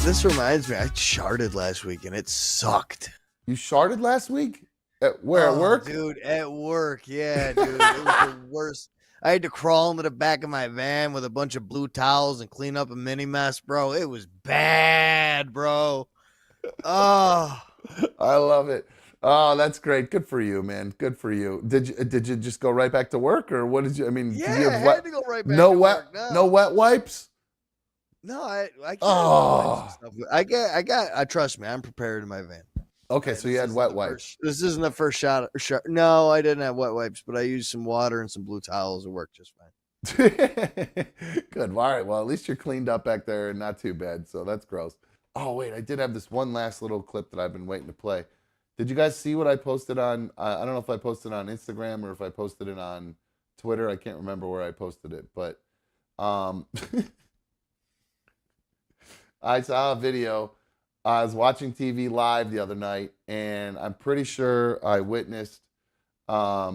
This reminds me, I sharted last week and it sucked. You sharted last week? At where? At work? Dude, at work. Yeah, dude. It was the worst. I had to crawl into the back of my van with a bunch of blue towels and clean up a mini mess, bro. It was bad, bro. Oh, I love it. Oh, that's great. Good for you, man. Good for you. Did you just go right back to work, or what did you? I mean, did yeah, you I have had to go right back no to wet work. No, no wet wipes? no, I carry wet wipes and Oh, stuff. Trust me, I'm prepared in my van. okay. So you had wet wipes. This isn't the first shot. No, I didn't have wet wipes, but I used some water and some blue towels. It worked just fine. Good. All right. Well, at least you're cleaned up back there and not too bad. So that's gross. Oh wait, I did have this one last little clip that I've been waiting to play. Did you guys see what I posted on? I don't know if I posted it on Instagram or if I posted it on Twitter. I can't remember where I posted it, but I saw a video. I was watching TV live the other night, and I'm pretty sure I witnessed a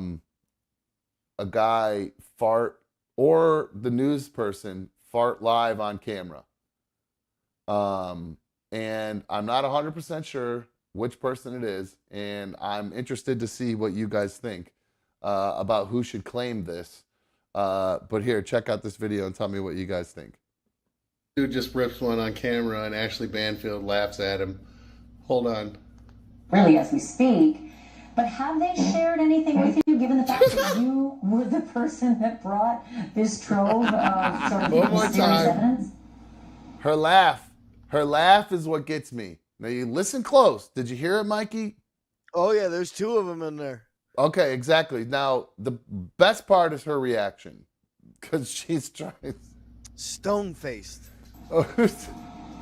guy fart or the news person fart live on camera. And I'm not 100% sure which person it is, and I'm interested to see what you guys think about who should claim this. But here, check out this video and tell me what you guys think. Dude just rips one on camera, and Ashley Banfield laughs at him. Hold on. Really, as we speak. But have they shared anything with you, given the fact that you were the person that brought this trove of sort of One more mysterious time. evidence? Her laugh. Her laugh is what gets me. Now you listen close. Did you hear it, Mikey? Oh yeah, there's two of them in there. Okay, exactly. Now the best part is her reaction, because she's trying. Stone faced.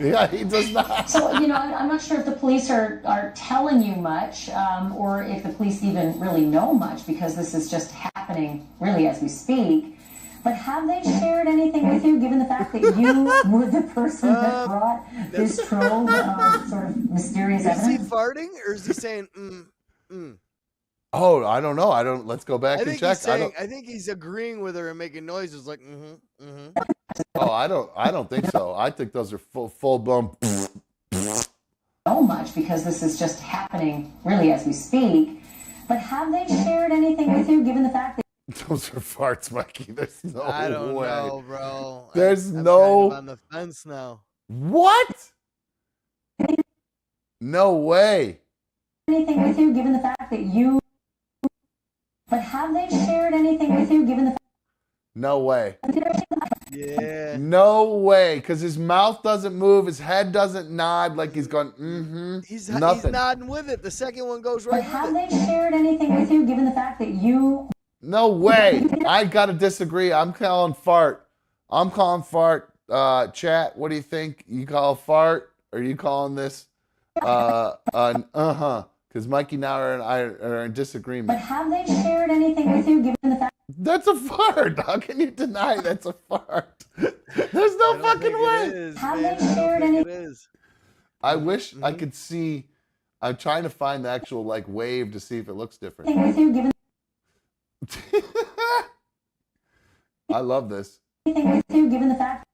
Yeah, he does not. So, I'm not sure if the police are telling you much, or if the police even really know much, because this is just happening really as we speak. But have they shared anything with you, given the fact that you were the person that brought this trove of sort of mysterious evidence? Is he farting or is he saying Oh, I don't know. Let's go back and check. I think he's agreeing with her and making noises like Oh, I don't think so. I think those are full blown. So much, because this is just happening really as we speak. But have they shared anything with you, given the fact that Those are farts, Mikey. There's no way. I don't know, bro. There's I'm no. kind of on the fence now. What? No way. anything with you, given the fact that you? But have they shared anything with you, given the fact? No way. Yeah. No way, because his mouth doesn't move, his head doesn't nod like he's going, mm-hmm. He's Nothing. nodding with it. The second one goes But right have with it. they shared anything with you, given the fact that you? No way. I gotta disagree. I'm calling fart. Chat, what do you think? You call fart? Or are you calling this an uh-huh? Because Mikey now and I are in disagreement. But have they shared anything with you, given the fact? That's a fart. How can you deny that's a fart? There's no I don't fucking think it way. is, Have man. they I don't shared think any- it is. I wish I could see. I'm trying to find the actual wave to see if it looks different. Anything with you, given? I love this. Anything with you, given the fact?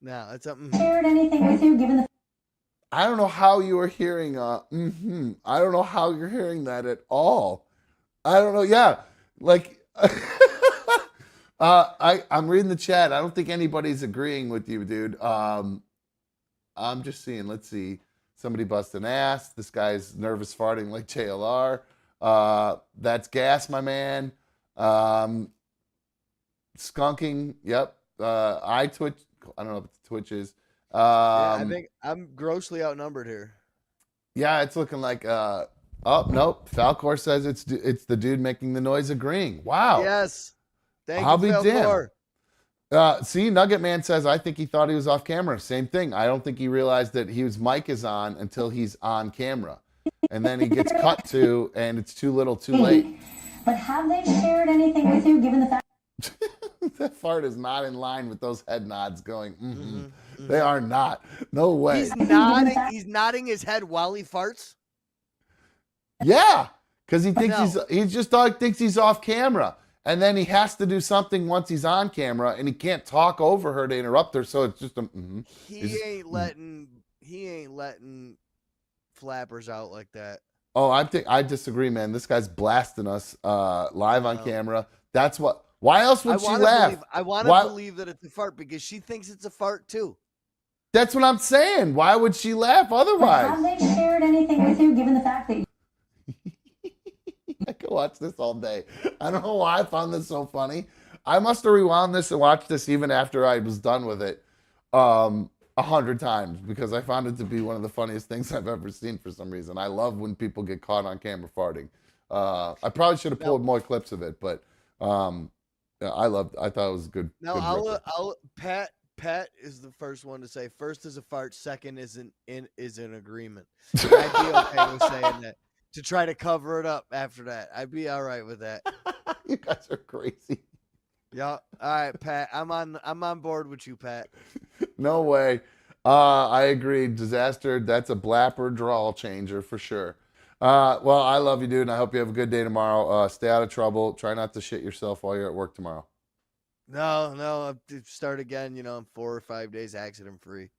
No, it's something. Shared anything with you, given the? I don't know how you are hearing I don't know how you're hearing that at all. I don't know. Yeah. I'm reading the chat. I don't think anybody's agreeing with you, dude. I'm just seeing. Let's see. Somebody busting ass. This guy's nervous farting like JLR. That's gas, my man. Skunking. Yep. I twitch. I don't know if it's twitches. Yeah, I think I'm grossly outnumbered here. Yeah, it's looking like. Oh nope. Falcor says it's the dude making the noise agreeing. Wow. Yes. Thank I'll you, be Falcor. damned. See, Nugget Man says, I think he thought he was off camera. Same thing. I don't think he realized that his mic is on until he's on camera. And then he gets cut to, and it's too little too late. But have they shared anything with you, given the fact? That fart is not in line with those head nods going, They are not. No way. He's nodding his head while he farts. Yeah, because he thinks No. thinks he's off camera. And then he has to do something once he's on camera, and he can't talk over her to interrupt her. So it's just He ain't letting he ain't letting flappers out like that. Oh, I disagree, man. This guy's blasting us live on No. camera. That's what. Why else would she laugh? I want to Why? believe that it's a fart because she thinks it's a fart too. That's what I'm saying. Why would she laugh But otherwise? have they shared anything with you, given the fact that I could watch this all day. I don't know why I found this so funny. I must have rewound this and watched this even after I was done with it 100 times because I found it to be one of the funniest things I've ever seen for some reason. I love when people get caught on camera farting. I probably should have pulled more clips of it, but yeah, I thought it was good. Now Good I'll Pat is the first one to say first is a fart, second is an agreement. And I'd be okay with saying that to try to cover it up after that. I'd be all right with that. You guys are crazy. Yeah. All right, Pat. I'm on board with you, Pat. No way. I agree. Disaster. That's a blapper drawl changer for sure. Well, I love you, dude, and I hope you have a good day tomorrow. Stay out of trouble. Try not to shit yourself while you're at work tomorrow. No, I'll start again. I'm 4 or 5 days accident free.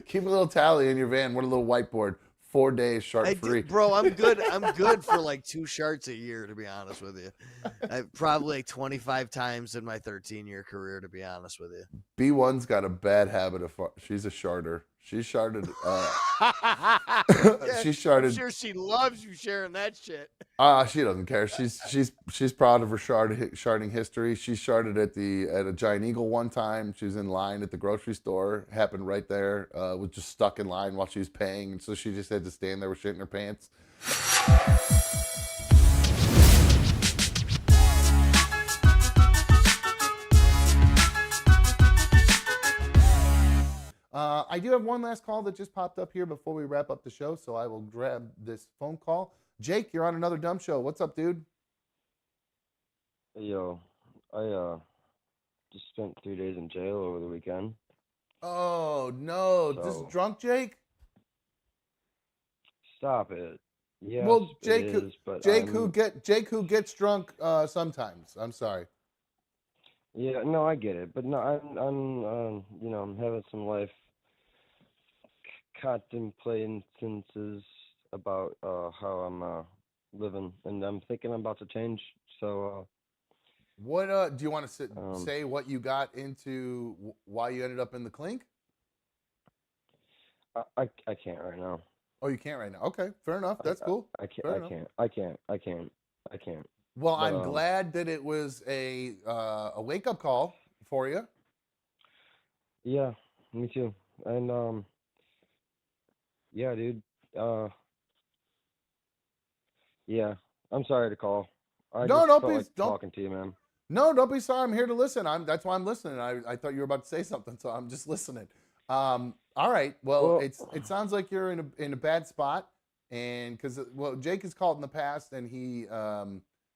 Keep a little tally in your van. What a little whiteboard. 4 days shark free. Bro, I'm good. I'm good for like 2 sharts a year, to be honest with you. I've probably 25 times in my 13-year career, to be honest with you. B1's got a bad habit of she's a sharter. She sharted. Yeah, she sharted. I'm sure she loves you sharing that shit. She doesn't care. She's proud of her sharding history. She sharted at a Giant Eagle one time. She was in line at the grocery store. Happened right there. Was just stuck in line while she was paying, and so she just had to stand there with shit in her pants. I do have one last call that just popped up here before we wrap up the show, so I will grab this phone call. Jake, you're on another dumb show. What's up, dude? Hey, yo, I just spent 3 days in jail over the weekend. Oh no, this So- drunk Jake? Stop it. Yes, Well, Jake, it is, but Jake who gets drunk sometimes. I'm sorry. Yeah, no, I get it, but no, I'm having some life contemplations about how I'm living, and I'm thinking I'm about to change. So, What do you want to say what you got into, why you ended up in the clink? I can't right now. Oh, you can't right now. Okay, fair enough. That's cool. I can't. Fair I enough. can't. I can't. Well, But, I'm glad that it was a wake up call for you. Yeah, me too. And yeah, dude. Yeah, I'm sorry to call. I No, just don't felt be- like don't- talking to you, man. No, don't be sorry. I'm here to listen. That's why I'm listening. I thought you were about to say something, so I'm just listening. All right. Well, Well- it sounds like you're in a bad spot, and because Jake has called in the past, and he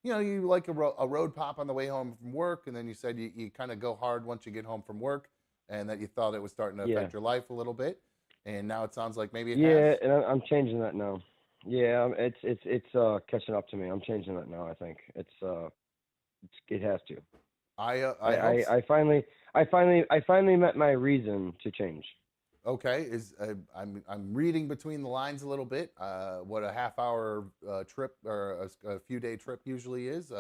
you like a road pop on the way home from work, and then you said you kind of go hard once you get home from work, and that you thought it was starting to affect your life a little bit, and now it sounds like maybe it has. And I'm changing that now. Yeah, it's catching up to me. I'm changing that now. I think it has to. I finally met my reason to change. Okay, I'm reading between the lines a little bit. What a half hour trip or a few day trip usually is.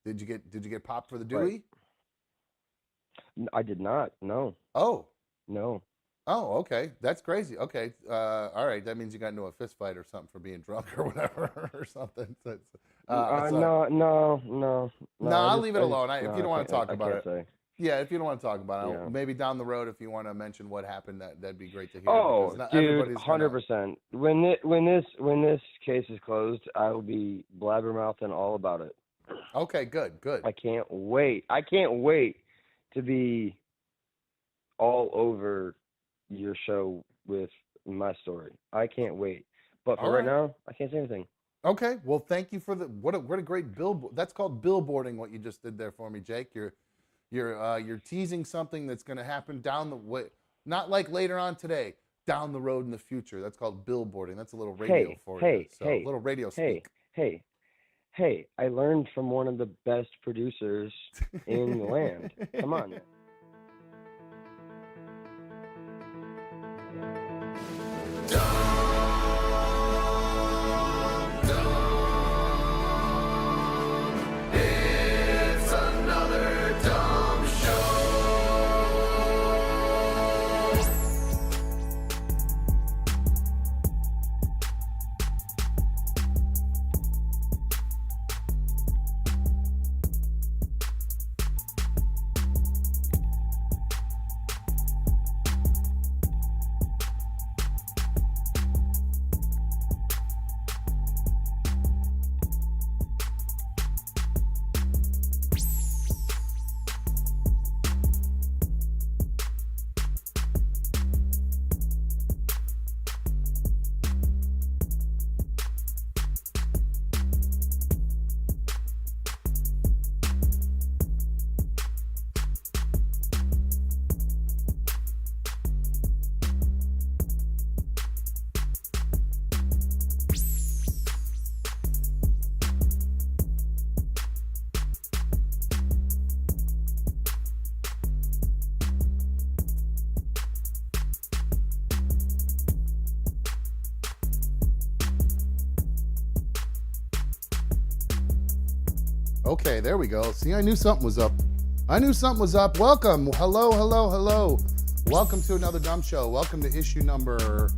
Did you get popped for the Dewey? Right. I did not. No. Oh. No. Oh, okay. That's crazy. Okay. All right. That means you got into a fist fight or something for being drunk or whatever or something. No. I'll leave it alone. If you don't want to talk about it. Say. Yeah, if you don't want to talk about it, Yeah. maybe down the road, if you want to mention what happened, that'd be great to hear. Oh, because not dude, everybody's gonna- 100%. When this case is closed, I will be blabbermouthing all about it. Okay, good. I can't wait. I can't wait to be all over your show with my story. I can't wait. But for right now, I can't say anything. Okay, well, thank you for what a great billboard. That's called billboarding. What you just did there for me, Jake. You're teasing something that's going to happen down the way, not like later on today, down the road in the future. That's called billboarding. That's a little radio for you. So a little radio speak. Hey, I learned from one of the best producers in the land. Come on. Okay, there we go. See, I knew something was up. I knew something was up. Welcome. Hello, hello, hello. Welcome to another Dumb Show. Welcome to issue number,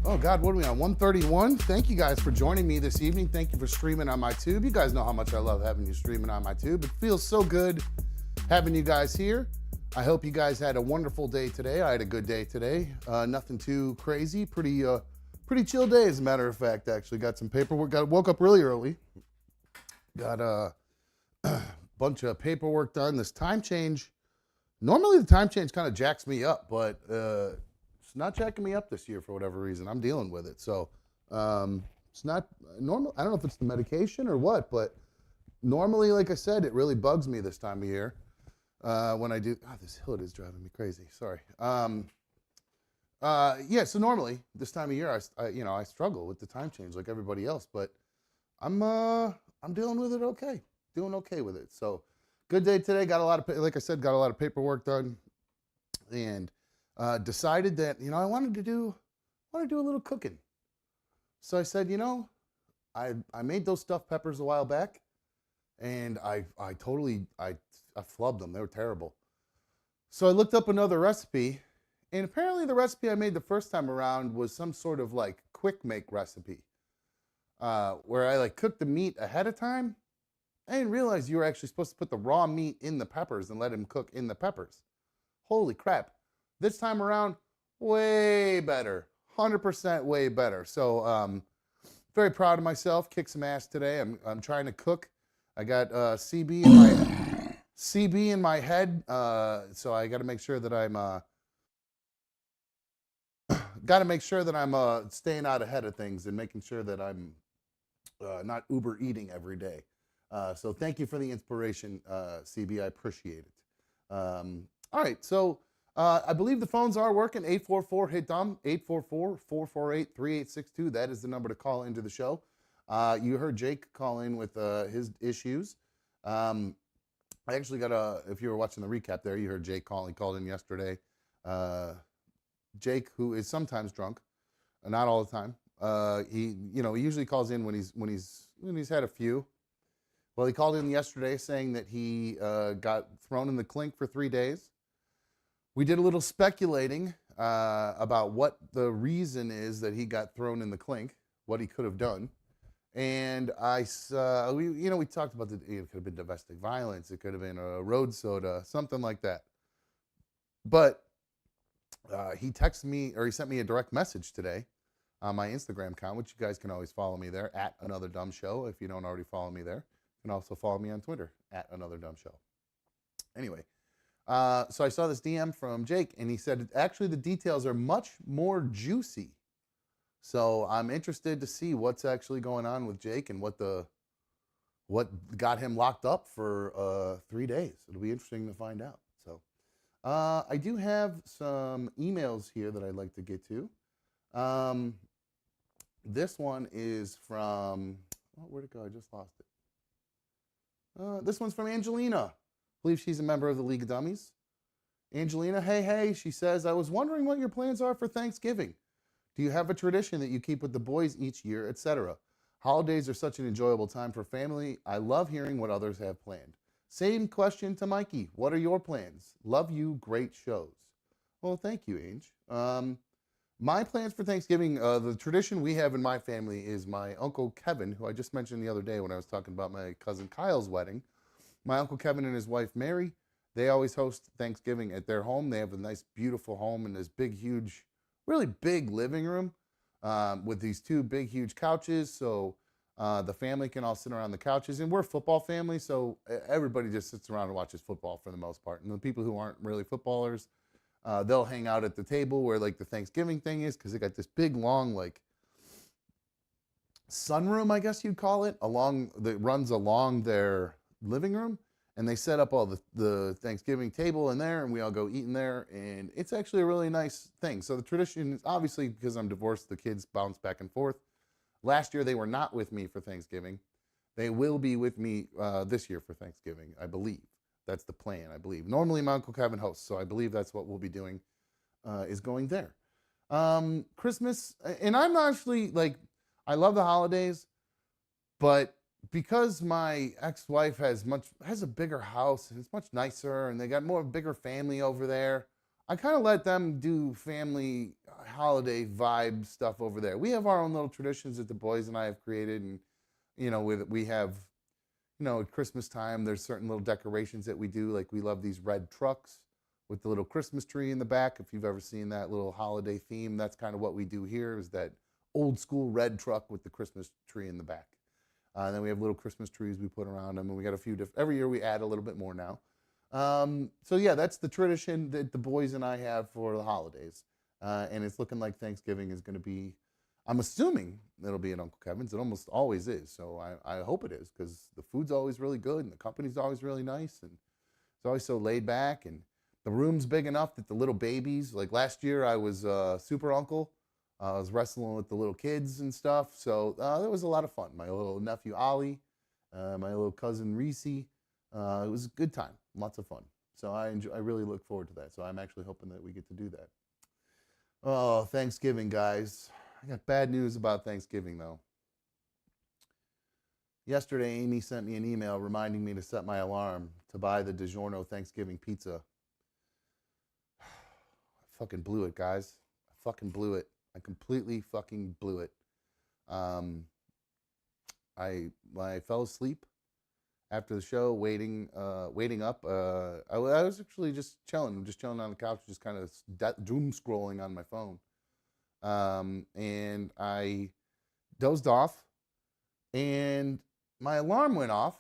oh God, what are we on? 131? Thank you guys for joining me this evening. Thank you for streaming on my tube. You guys know how much I love having you streaming on my tube. It feels so good having you guys here. I hope you guys had a wonderful day today. I had a good day today. Nothing too crazy. Pretty chill day, as a matter of fact. Actually, got some paperwork. Woke up really early. Got a bunch of paperwork done. This time change. Normally, the time change kind of jacks me up, but it's not jacking me up this year for whatever reason. I'm dealing with it, so it's not normal. I don't know if it's the medication or what, but normally, like I said, it really bugs me this time of year. When I do, this hood is driving me crazy. Sorry. Yeah. So normally this time of year, I struggle with the time change like everybody else, but I'm dealing with it okay. Doing okay with it. So good day today. Got a lot of, like I said, got a lot of paperwork done, and decided that I wanted to do a little cooking. So I said, I made those stuffed peppers a while back, and I flubbed them. They were terrible. So I looked up another recipe, and apparently the recipe I made the first time around was some sort of like quick make recipe, where I like cooked the meat ahead of time. I didn't realize you were actually supposed to put the raw meat in the peppers and let them cook in the peppers. Holy crap. This time around, way better. 100% way better. So very proud of myself. Kicked some ass today. I'm trying to cook. I got CB in my head, so I got to make sure that I'm staying out ahead of things and making sure that I'm not Uber eating every day. So thank you for the inspiration, CB. I appreciate it. All right, so I believe the phones are working. 844-HIT-DUMB, 844-448-3862. That is the number to call into the show. You heard Jake call in with his issues. I actually got if you were watching the recap there, you heard Jake call. He called in yesterday. Jake, who is sometimes drunk, not all the time. He usually calls in when he's had a few. Well, he called in yesterday saying that he got thrown in the clink for 3 days. We did a little speculating about what the reason is that he got thrown in the clink, what he could have done. And we talked about it could have been domestic violence, it could have been a road soda, something like that. But he texted me, or he sent me a direct message today on my Instagram account, which you guys can always follow me there, at Another Dumb Show, if you don't already follow me there. You can also follow me on Twitter, at Another Dumb Show. Anyway, so I saw this DM from Jake, and he said, actually, the details are much more juicy. So I'm interested to see what's actually going on with Jake and what got him locked up for 3 days. It'll be interesting to find out. So I do have some emails here that I'd like to get to. This one is from, where'd it go? I just lost it. This one's from Angelina. I believe she's a member of the League of Dummies. Angelina, hey, she says, I was wondering what your plans are for Thanksgiving. Do you have a tradition that you keep with the boys each year, etc.? Holidays are such an enjoyable time for family. I love hearing what others have planned. Same question to Mikey. What are your plans? Love you. Great shows. Well, thank you, Ange. My plans for Thanksgiving, the tradition we have in my family is my Uncle Kevin, who I just mentioned the other day when I was talking about my cousin Kyle's wedding. My Uncle Kevin and his wife Mary, they always host Thanksgiving at their home. They have a nice, beautiful home and this big, huge, really big living room with these two big, huge couches. So the family can all sit around the couches. And we're a football family, so everybody just sits around and watches football for the most part. And the people who aren't really footballers, they'll hang out at the table where like the Thanksgiving thing is, because they got this big, long, like sunroom, I guess you'd call it, that runs along their living room. And they set up all the Thanksgiving table in there, and we all go eat in there. And it's actually a really nice thing. So the tradition is, obviously, because I'm divorced, the kids bounce back and forth. Last year, they were not with me for Thanksgiving. They will be with me this year for Thanksgiving, I believe. That's the plan, I believe. Normally, my Uncle Kevin hosts, so I believe that's what we'll be doing, is going there. Christmas, and I'm not actually, like, I love the holidays, but because my ex-wife has a bigger house and it's much nicer, and they got more bigger family over there. I kind of let them do family holiday vibe stuff over there. We have our own little traditions that the boys and I have created, and we have, at Christmas time, there's certain little decorations that we do. Like we love these red trucks with the little Christmas tree in the back. If you've ever seen that little holiday theme, that's kind of what we do here, is that old school red truck with the Christmas tree in the back. And then we have little Christmas trees we put around them, and we got a few different. Every year we add a little bit more now. So yeah, that's the tradition that the boys and I have for the holidays, and it's looking like Thanksgiving is going to be. I'm assuming it'll be at Uncle Kevin's. It almost always is, so I hope it is, because the food's always really good and the company's always really nice, and it's always so laid back, and the room's big enough that the little babies. Like last year, I was super uncle. I was wrestling with the little kids and stuff, so that was a lot of fun. My little nephew Ollie, my little cousin Reese. It was a good time, lots of fun. So I really look forward to that. So I'm actually hoping that we get to do that. Oh, Thanksgiving, guys. I got bad news about Thanksgiving, though. Yesterday, Amy sent me an email reminding me to set my alarm to buy the DiGiorno Thanksgiving pizza. I fucking blew it, guys. I fucking blew it. I completely fucking blew it. I fell asleep after the show, waiting up. I was actually just chilling on the couch, just kind of doom scrolling on my phone. And I dozed off, and my alarm went off,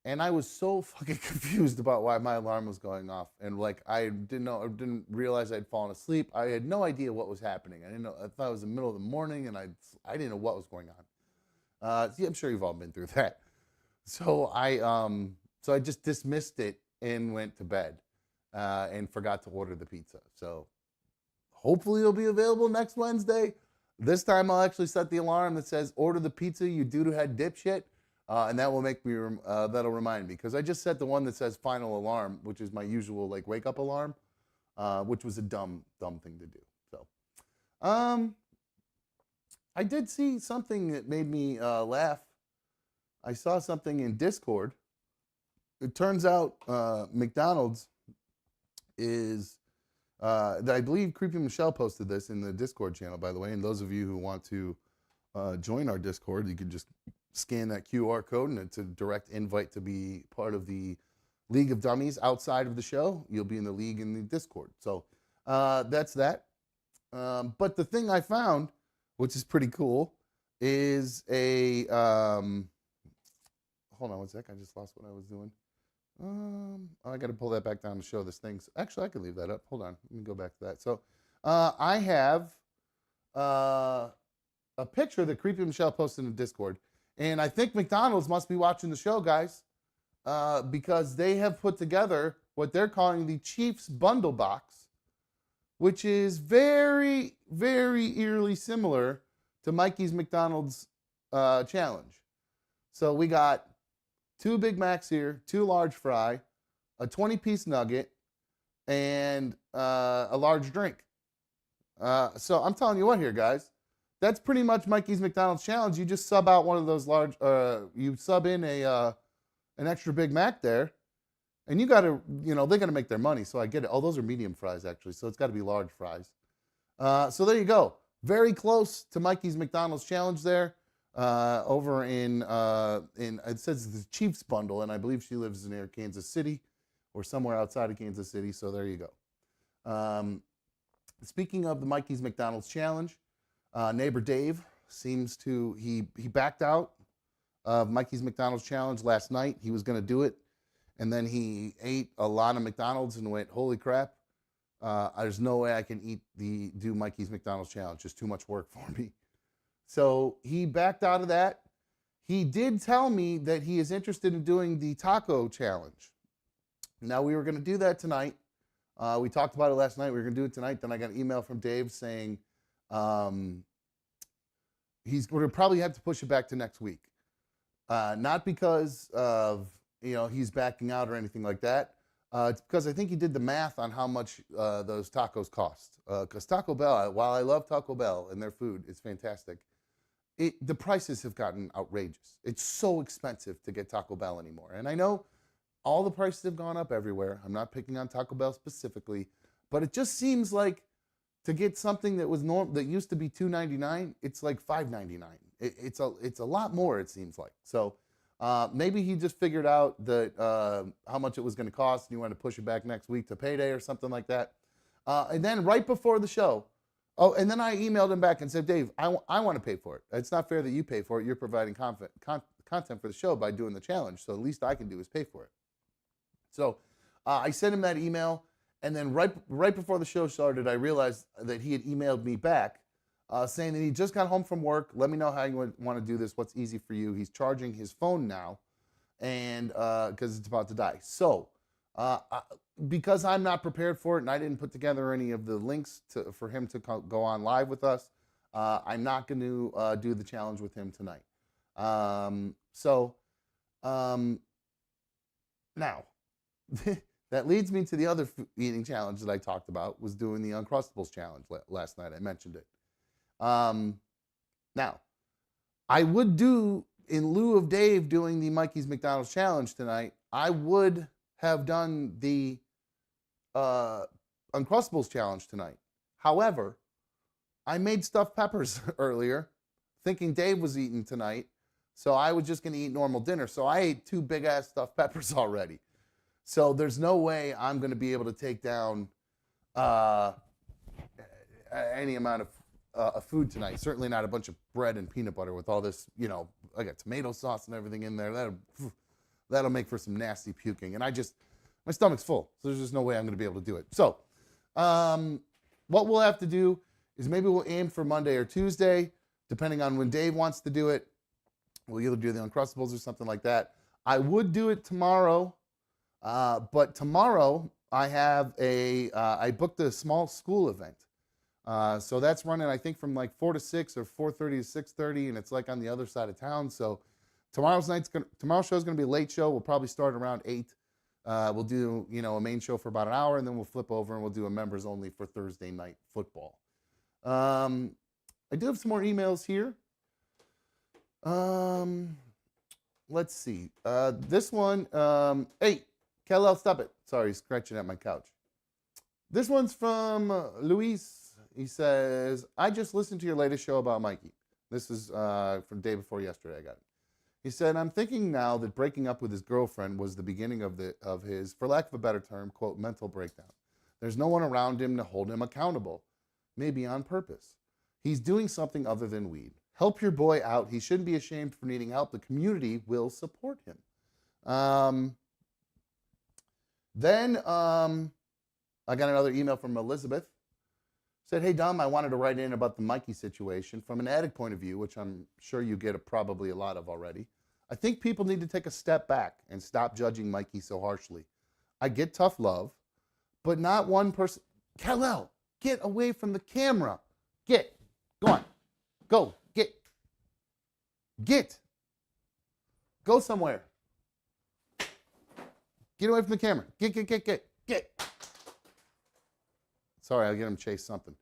and I was so fucking confused about why my alarm was going off. And like, I didn't realize I'd fallen asleep. I had no idea what was happening. I thought it was the middle of the morning, and I didn't know what was going on. See, I'm sure you've all been through that. So I just dismissed it and went to bed, and forgot to order the pizza. So hopefully it'll be available next Wednesday. This time I'll actually set the alarm that says, order the pizza, you doo-doo-head dipshit. And that will make me, that'll remind me. Because I just set the one that says final alarm, which is my usual like wake up alarm, which was a dumb thing to do. So, I did see something that made me laugh. I saw something in Discord. It turns out McDonald's is, I believe Creepy Michelle posted this in the Discord channel, by the way. And those of you who want to join our Discord, you can just scan that QR code, and it's a direct invite to be part of the League of Dummies outside of the show. You'll be in the league in the Discord. So that's that. But the thing I found, which is pretty cool, is a... hold on one sec. I just lost what I was doing. I got to pull that back down to show this thing. Actually, I can leave that up. Hold on. Let me go back to that. So I have a picture that Creepy Michelle posted in the Discord. And I think McDonald's must be watching the show, guys, because they have put together what they're calling the Chiefs Bundle Box, which is very, very eerily similar to Mikey's McDonald's challenge. So we got 2 Big Macs here, 2 large fry, a 20-piece nugget, and a large drink. So I'm telling you what here, guys. That's pretty much Mikey's McDonald's challenge. You just sub out one of those large, you sub in an extra Big Mac there, and you got to, they got to make their money. So I get it. Oh, those are medium fries actually, so it's got to be large fries. So there you go. Very close to Mikey's McDonald's challenge there. Over in it says the Chiefs bundle, and I believe she lives near Kansas City or somewhere outside of Kansas City. So there you go. Speaking of the Mikey's McDonald's challenge. Neighbor Dave seems to, he backed out of Mikey's McDonald's challenge last night. He was going to do it, and then he ate a lot of McDonald's and went, holy crap, there's no way I can do Mikey's McDonald's challenge. Just too much work for me. So he backed out of that. He did tell me that he is interested in doing the taco challenge. Now, we were going to do that tonight. We talked about it last night. We were going to do it tonight. Then I got an email from Dave saying, we're going to probably have to push it back to next week. Not because of, he's backing out or anything like that. It's because I think he did the math on how much those tacos cost. Because Taco Bell, while I love Taco Bell and their food, it's fantastic. the prices have gotten outrageous. It's so expensive to get Taco Bell anymore. And I know all the prices have gone up everywhere. I'm not picking on Taco Bell specifically, but it just seems like to get something that was that used to be $2.99, it's like $5.99. It's a lot more, it seems like. So maybe he just figured out that how much it was going to cost, and he wanted to push it back next week to payday or something like that. And then right before the show, and then I emailed him back and said, Dave, I want to pay for it. It's not fair that you pay for it. You're providing content for the show by doing the challenge. So the least I can do is pay for it. So I sent him that email. And then right before the show started, I realized that he had emailed me back saying that he just got home from work. Let me know how you want to do this. What's easy for you? He's charging his phone now, and because it's about to die. So because I'm not prepared for it and I didn't put together any of the links for him to go on live with us, I'm not going to do the challenge with him tonight. Now, that leads me to the other eating challenge that I talked about, was doing the Uncrustables challenge last night. I mentioned it. Now, I would do, in lieu of Dave doing the Mikey's McDonald's challenge tonight, I would have done the Uncrustables challenge tonight. However, I made stuffed peppers earlier, thinking Dave was eating tonight, so I was just going to eat normal dinner. So I ate 2 big-ass stuffed peppers already. So there's no way I'm going to be able to take down any amount of food tonight. Certainly not a bunch of bread and peanut butter with all this, I got tomato sauce and everything in there. That'll make for some nasty puking. And my stomach's full, so there's just no way I'm going to be able to do it. So what we'll have to do is maybe we'll aim for Monday or Tuesday, depending on when Dave wants to do it. We'll either do the Uncrustables or something like that. I would do it tomorrow. But tomorrow I have I booked a small school event. So that's running, I think, from like 4 to 6 or 4:30 to 6:30, and it's like on the other side of town. So tomorrow's show's going to be a late show. We'll probably start around 8. We'll do, a main show for about an hour, and then we'll flip over and we'll do a members only for Thursday night football. I do have some more emails here. Let's see. This one, hey, Kellel, stop it. Sorry, he's scratching at my couch. This one's from Luis. He says, I just listened to your latest show about Mikey. This is from the day before yesterday. I got it. He said, I'm thinking now that breaking up with his girlfriend was the beginning of his, for lack of a better term, quote, mental breakdown. There's no one around him to hold him accountable, maybe on purpose. He's doing something other than weed. Help your boy out. He shouldn't be ashamed for needing help. The community will support him. Then I got another email from Elizabeth. Said, hey, Dom, I wanted to write in about the Mikey situation from an addict point of view, which I'm sure you get probably a lot of already. I think people need to take a step back and stop judging Mikey so harshly. I get tough love, but not one person. Kal-El, get away from the camera. Get. Go on. Go. Get. Get. Go somewhere. Get away from the camera. Get. Sorry, I'll get him chase something.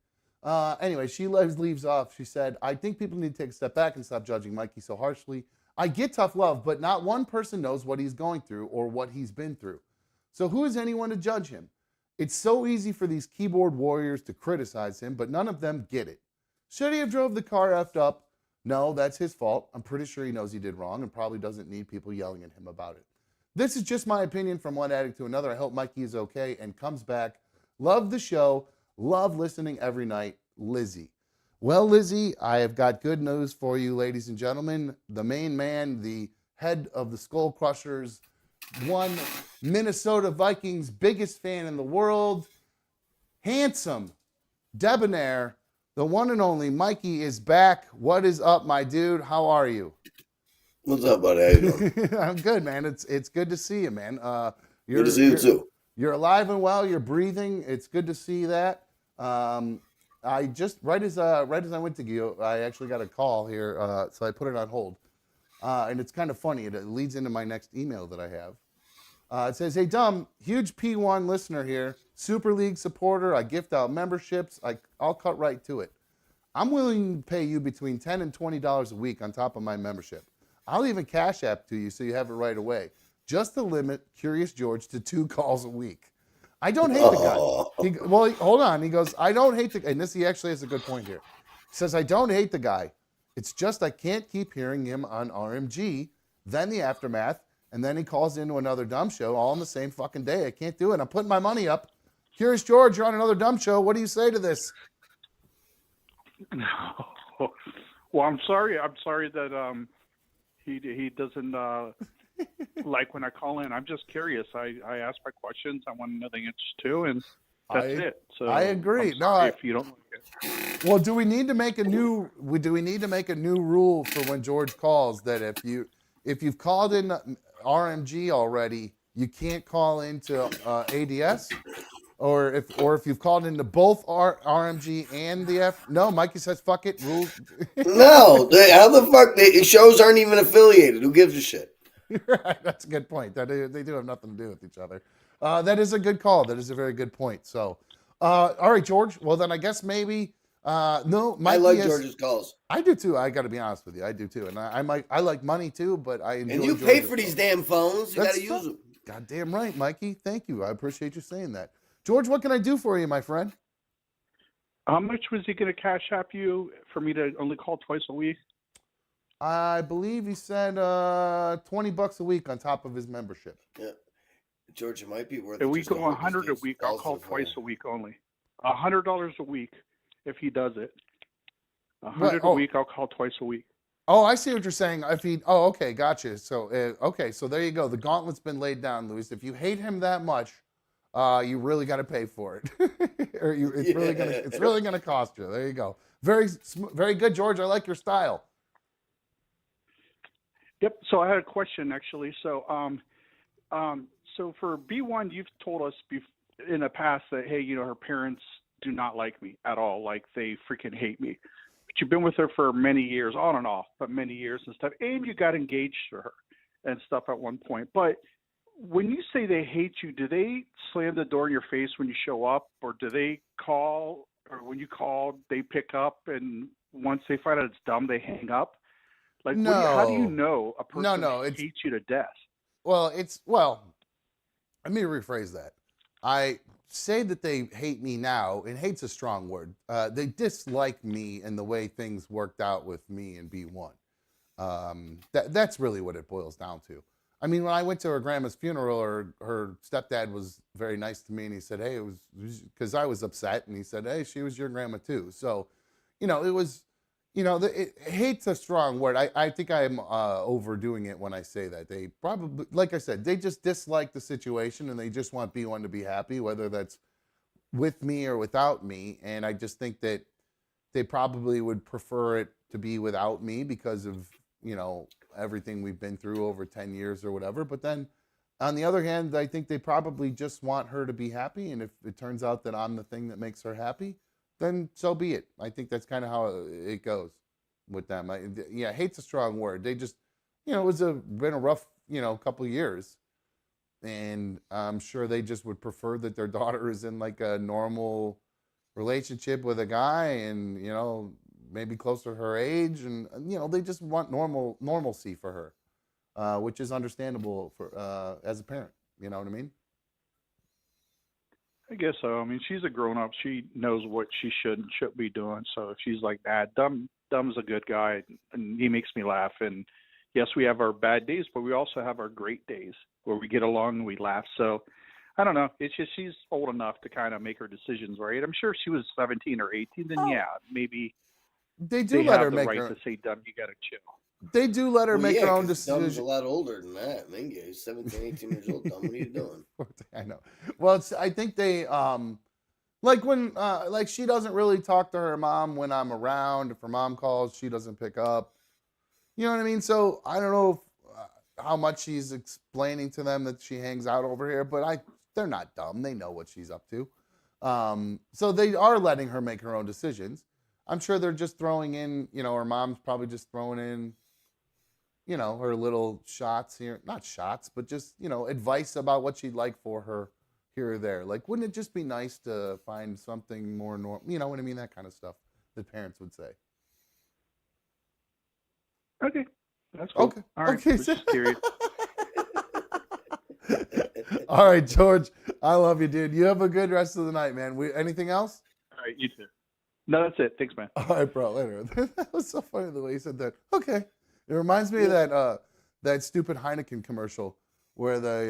Anyway, she leaves off. She said, I think people need to take a step back and stop judging Mikey so harshly. I get tough love, but not one person knows what he's going through or what he's been through. So who is anyone to judge him? It's so easy for these keyboard warriors to criticize him, but none of them get it. Should he have drove the car effed up? No, that's his fault. I'm pretty sure he knows he did wrong and probably doesn't need people yelling at him about it. This is just my opinion from one addict to another. I hope Mikey is okay and comes back. Love the show. Love listening every night. Lizzie. Well, Lizzie, I have got good news for you, ladies and gentlemen. The main man, the head of the Skull Crushers, one Minnesota Vikings biggest fan in the world, handsome, debonair, the one and only Mikey is back. What is up, my dude? How are you? What's up, buddy? How you doing? I'm good, man. It's good to see you, man. Good to see you too. You're alive and well. You're breathing. It's good to see that. I just right as I went to you, I actually got a call here, so I put it on hold. And it's kind of funny. It leads into my next email that I have. It says, "Hey, Dom, huge P1 listener here, Super League supporter. I gift out memberships. I'll cut right to it. I'm willing to pay you between $10 and $20 a week on top of my membership. I'll even cash app to you so you have it right away. Just to limit Curious George to 2 calls a week. I don't hate the guy. Hold on. He goes, I don't hate the guy. And he actually has a good point here. He says, I don't hate the guy. It's just I can't keep hearing him on RMG, then the aftermath, and then he calls into another dumb show all on the same fucking day. I can't do it. I'm putting my money up. Curious George, you're on another dumb show. What do you say to this? Well, I'm sorry. I'm sorry that he doesn't like when I call in. I'm just curious. I ask my questions. I want to know the answers too, and that's it. So I agree. If you don't like it. Well, do we need to make a new rule for when George calls that if you've called in RMG already, you can't call into ADS? Or if you've called into both RMG and the F? No, Mikey says fuck it. Rules. No, how the fuck? Shows aren't even affiliated. Who gives a shit? Right, that's a good point. That they do have nothing to do with each other. That is a good call. That is a very good point. So, all right, George. Well, then I guess maybe no. Mikey I like George's calls. I do too. I got to be honest with you. I do too. And I like money too, but I enjoy. And you pay for these damn phones. You got to use them. Goddamn right, Mikey. Thank you. I appreciate you saying that. George, what can I do for you, my friend? How much was he going to cash app you for me to only call twice a week? I believe he said $20 a week on top of his membership. Yeah, George, it might be worth. If we go 100 a week, I'll call twice a week only. $100 a week if he does it. 100 a week, I'll call twice a week. Oh, I see what you're saying. If he, okay, gotcha. So, okay, so there you go. The gauntlet's been laid down, Luis. If you hate him that much, you really got to pay for it, or it's really gonna cost you. There you go. Very good, George. I like your style. Yep. So I had a question actually. So, so for B1, you've told us in the past that hey, her parents do not like me at all. Like they freaking hate me. But you've been with her for many years, on and off, but many years and stuff. And you got engaged to her and stuff at one point, but when you say they hate you, do they slam the door in your face when you show up, or do they call, or when you call, they pick up, and once they find out it's dumb, they hang up? Like, no. How do you know a person hates you to death? Well, let me rephrase that. I say that they hate me now, and hate's a strong word. They dislike me and the way things worked out with me and B1. That's really what it boils down to. I mean, when I went to her grandma's funeral, her stepdad was very nice to me, and he said, hey, it was because I was upset, and he said, hey, she was your grandma too. So, it was, hate's a strong word. I think I'm overdoing it when I say that. They probably, like I said, they just dislike the situation, and they just want B1 to be happy, whether that's with me or without me. And I just think that they probably would prefer it to be without me because of, everything we've been through over 10 years or whatever. But then on the other hand, I think they probably just want her to be happy. And if it turns out that I'm the thing that makes her happy, then so be it. I think that's kind of how it goes with them. Hate's a strong word. They just, it's been a rough, couple of years. And I'm sure they just would prefer that their daughter is in like a normal relationship with a guy and, maybe close to her age, and they just want normalcy for her, which is understandable for as a parent. You know what I mean? I guess so. I mean, she's a grown up. She knows what she should be doing. So if she's like that, Dumb's a good guy, and he makes me laugh. And yes, we have our bad days, but we also have our great days where we get along and we laugh. So I don't know. It's just she's old enough to kind of make her decisions, right? I'm sure if she was 17 or 18, then maybe. They let her make her her right to say, "Dumb, you gotta chill." They do let her make her own decisions. Dumb's a lot older than that. Minga, he's 17, 18 years old. Dumb, what are you doing? I know. Well, I think they like when like she doesn't really talk to her mom when I'm around. If her mom calls, she doesn't pick up. You know what I mean? So I don't know how much she's explaining to them that she hangs out over here, but they're not dumb. They know what she's up to. So they are letting her make her own decisions. I'm sure they're just throwing in, her mom's probably just throwing in, her little shots here. Not shots, but just, advice about what she'd like for her here or there. Like, wouldn't it just be nice to find something more normal? You know what I mean? That kind of stuff. the parents would say. Okay, that's cool. Okay. All right. Okay. Just curious. All right, George. I love you, dude. You have a good rest of the night, man. Anything else? All right, you too. No, that's it. Thanks, man. All right, bro. Later. That was so funny the way you said that. Okay. It reminds me of that stupid Heineken commercial where they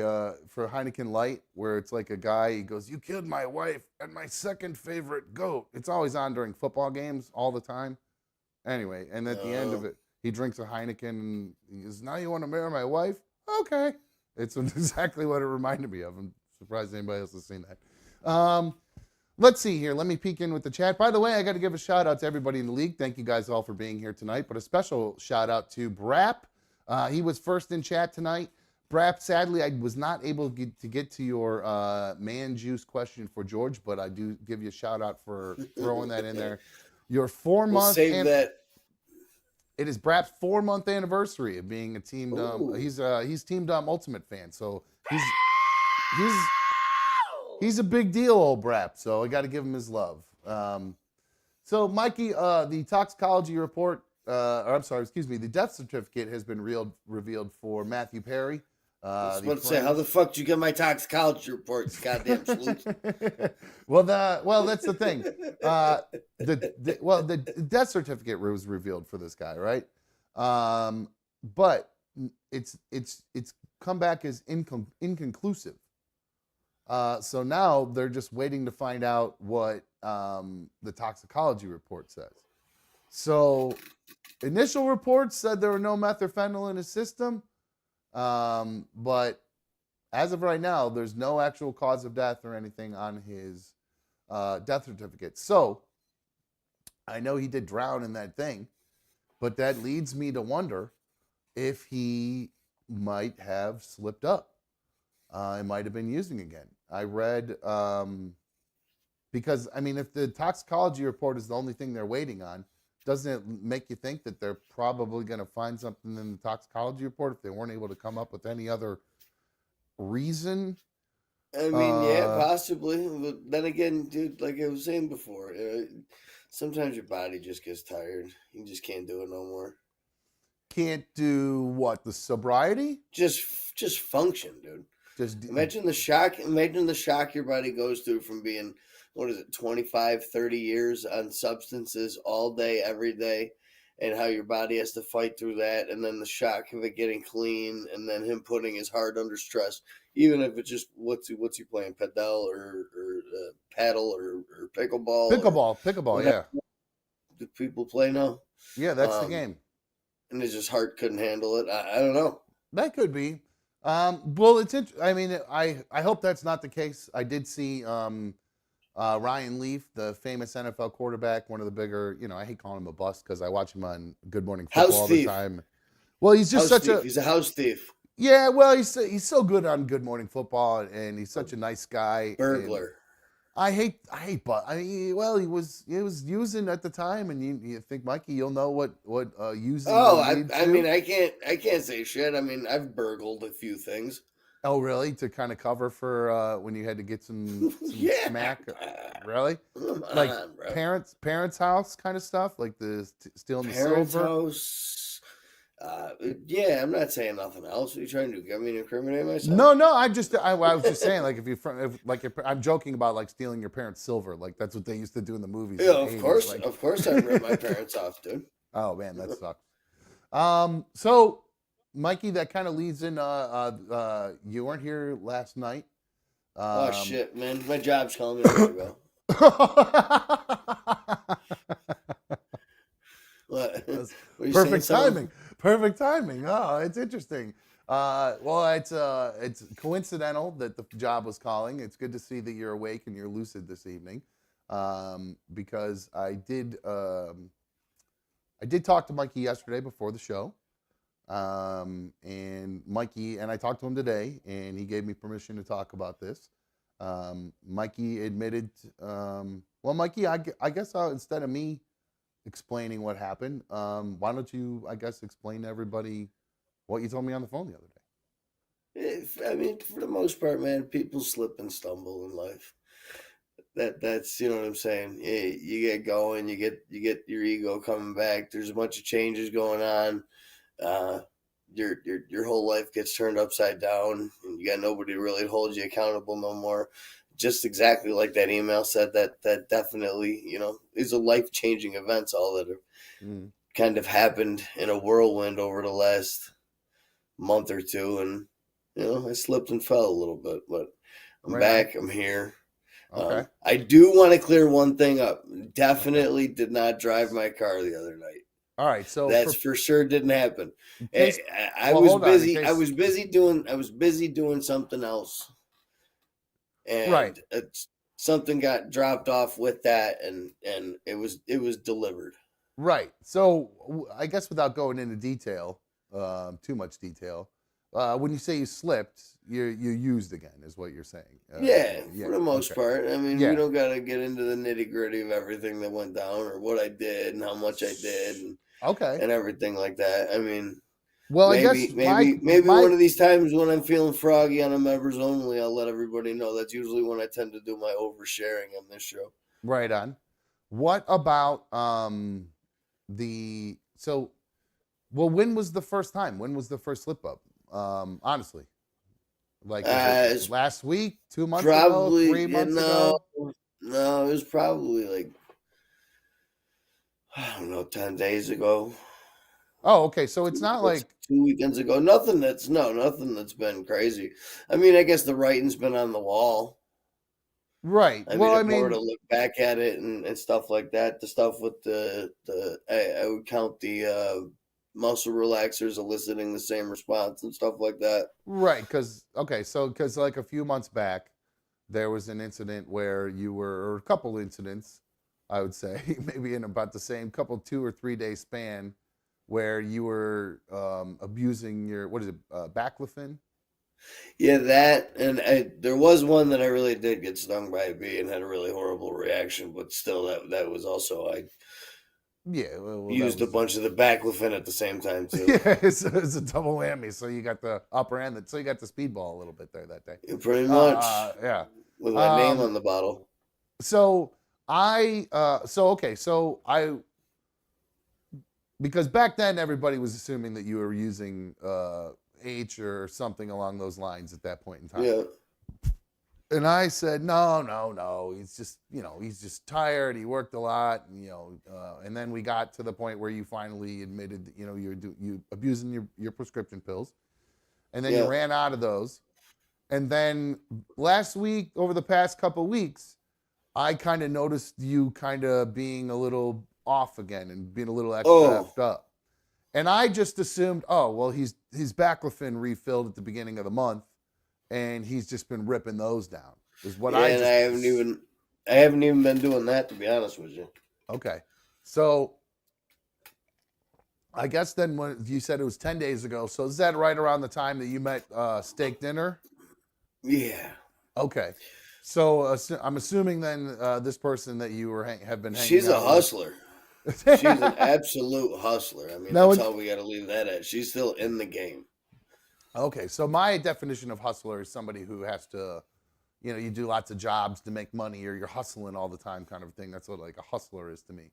for Heineken Light, where it's like a guy, he goes, "You killed my wife and my second favorite goat." It's always on during football games all the time. Anyway, and at the end of it, he drinks a Heineken and he goes, "Now you want to marry my wife?" Okay. It's exactly what it reminded me of. I'm surprised anybody else has seen that. Let's see here. Let me peek in with the chat. By the way, I got to give a shout out to everybody in the league. Thank you guys all for being here tonight. But a special shout out to Brap. He was first in chat tonight. Brap, sadly, I was not able to get to your man juice question for George, but I do give you a shout out for throwing that in there. Your 4-month. We'll save that. It is Brap's 4-month anniversary of being a Team Dumb. He's Team Dumb Ultimate fan, so he's a big deal, old Brap. So I got to give him his love. So Mikey, the toxicology report, the death certificate has been revealed for Matthew Perry. I was about to say, how the fuck did you get my toxicology report, you goddamn sleuth? well, that's the thing. The death certificate was revealed for this guy, right? But it's come back as inconclusive. So now they're just waiting to find out what the toxicology report says. So initial reports said there were no methylphenol in his system. But as of right now, there's no actual cause of death or anything on his death certificate. So I know he did drown in that thing, but that leads me to wonder if he might have slipped up. It might have been using again. I read, because, I mean, if the toxicology report is the only thing they're waiting on, doesn't it make you think that they're probably going to find something in the toxicology report if they weren't able to come up with any other reason? I mean, yeah, possibly. But then again, dude, like I was saying before, sometimes your body just gets tired. You just can't do it no more. Can't do what? The sobriety? Just function, dude. Imagine the shock. Imagine the shock your body goes through from being, 25, 30 years on substances all day, every day, and how your body has to fight through that, and then the shock of it getting clean, and then him putting his heart under stress, even if it's just what's he playing, padel or paddle or pickleball? Pickleball, yeah. Do people play now? Yeah, that's the game. And his heart couldn't handle it. I don't know. That could be. Well, it's I mean, I hope that's not the case. I did see Ryan Leaf, the famous NFL quarterback, one of the bigger, I hate calling him a bust because I watch him on Good Morning Football all the time. Well, he's just he's a house thief. Yeah, well, he's so good on Good Morning Football, and he's such a nice guy. Burglar. I hate, but I mean, well, he was using at the time, and you think, Mikey, you'll know what using. Oh, I mean, I can't say shit. I mean, I've burgled a few things. Oh, really? To kind of cover for when you had to get some smack? Really? Like parents' house kind of stuff, like the stealing the silver. Parents' house. Yeah, I'm not saying nothing else. What are you trying to do? Get me to incriminate myself? No. I was just saying, like, I'm joking about like stealing your parents' silver, like that's what they used to do in the movies. Yeah, of course, of course, I ripped my parents off, dude. Oh man, that sucks. So, Mikey, that kind of leads in. You weren't here last night. Oh shit, man, my job's calling me. I gotta go. What? Perfect timing. Perfect timing. Oh, it's interesting. Well, it's coincidental that the job was calling. It's good to see that you're awake and you're lucid this evening, because I did talk to Mikey yesterday before the show, and Mikey and I talked to him today, and he gave me permission to talk about this. Mikey admitted. Well, Mikey, I guess instead of me explaining what happened, why don't you, I guess, explain to everybody what you told me on the phone the other day? I mean, for the most part, man, people slip and stumble in life. that's you know what I'm saying. You get going, you get your ego coming back. There's a bunch of changes going on. Your whole life gets turned upside down, and you got nobody to really hold you accountable no more. Just exactly like that email said. That definitely is a life changing events. All that have kind of happened in a whirlwind over the last month or two, and I slipped and fell a little bit, but I'm back. I'm here. Okay. I do want to clear one thing up. Definitely did not drive my car the other night. All right, so that's for sure didn't happen. Case, I was busy. I was busy doing something else, and something got dropped off with that, and it was delivered. Right. So I guess without going into detail, too much detail, when you say you slipped, you used again, is what you're saying. Yeah, for the most part. I mean, we don't got to get into the nitty gritty of everything that went down or what I did and how much I did, and and everything like that. I mean, well, maybe one of these times when I'm feeling froggy on a members only, I'll let everybody know. That's usually when I tend to do my oversharing on this show. Right on. What about when was the first time? When was the first slip up? Honestly, like last week, 2 months ago, 3 months ago? No, it was probably like, I don't know, 10 days ago. Oh, okay. So it's not like 2 weekends ago. Nothing that's been crazy. I mean, I guess the writing's been on the wall. Right. I mean, if I were to look back at it and stuff like that, the stuff with I would count the muscle relaxers eliciting the same response and stuff like that. Right. Because like a few months back, there was an incident where or a couple incidents, I would say, maybe in about the same 2 or 3 day span, where you were abusing your, baclofen? Yeah, that, and there was one that I really did get stung by a bee and had a really horrible reaction, but still, that was also used a bunch of the baclofen at the same time too. Yeah, it's a double whammy. So you got the upper end, so you got the speedball a little bit there that day. Yeah, pretty much, yeah, with my name on the bottle. Because back then everybody was assuming that you were using H or something along those lines at that point in time. Yeah. And I said, no. He's just tired. He worked a lot, and and then we got to the point where you finally admitted that, you're abusing your prescription pills, and then you ran out of those. And then last week, over the past couple of weeks, I kind of noticed you kind of being a little off again and being a little extra effed up. And I just assumed, he's baclofen refilled at the beginning of the month, and he's just been ripping those down. Is what I haven't even been doing that, to be honest with you. Okay. So I guess then when you said it was 10 days ago, so is that right around the time that you met Steak Dinner? Yeah. Okay. So I'm assuming then this person that you have been hanging She's out a hustler. She's an absolute hustler. I mean, that's all we got to leave that at. She's still in the game. Okay, so my definition of hustler is somebody who has to, you do lots of jobs to make money, or you're hustling all the time, kind of thing. That's what like a hustler is to me.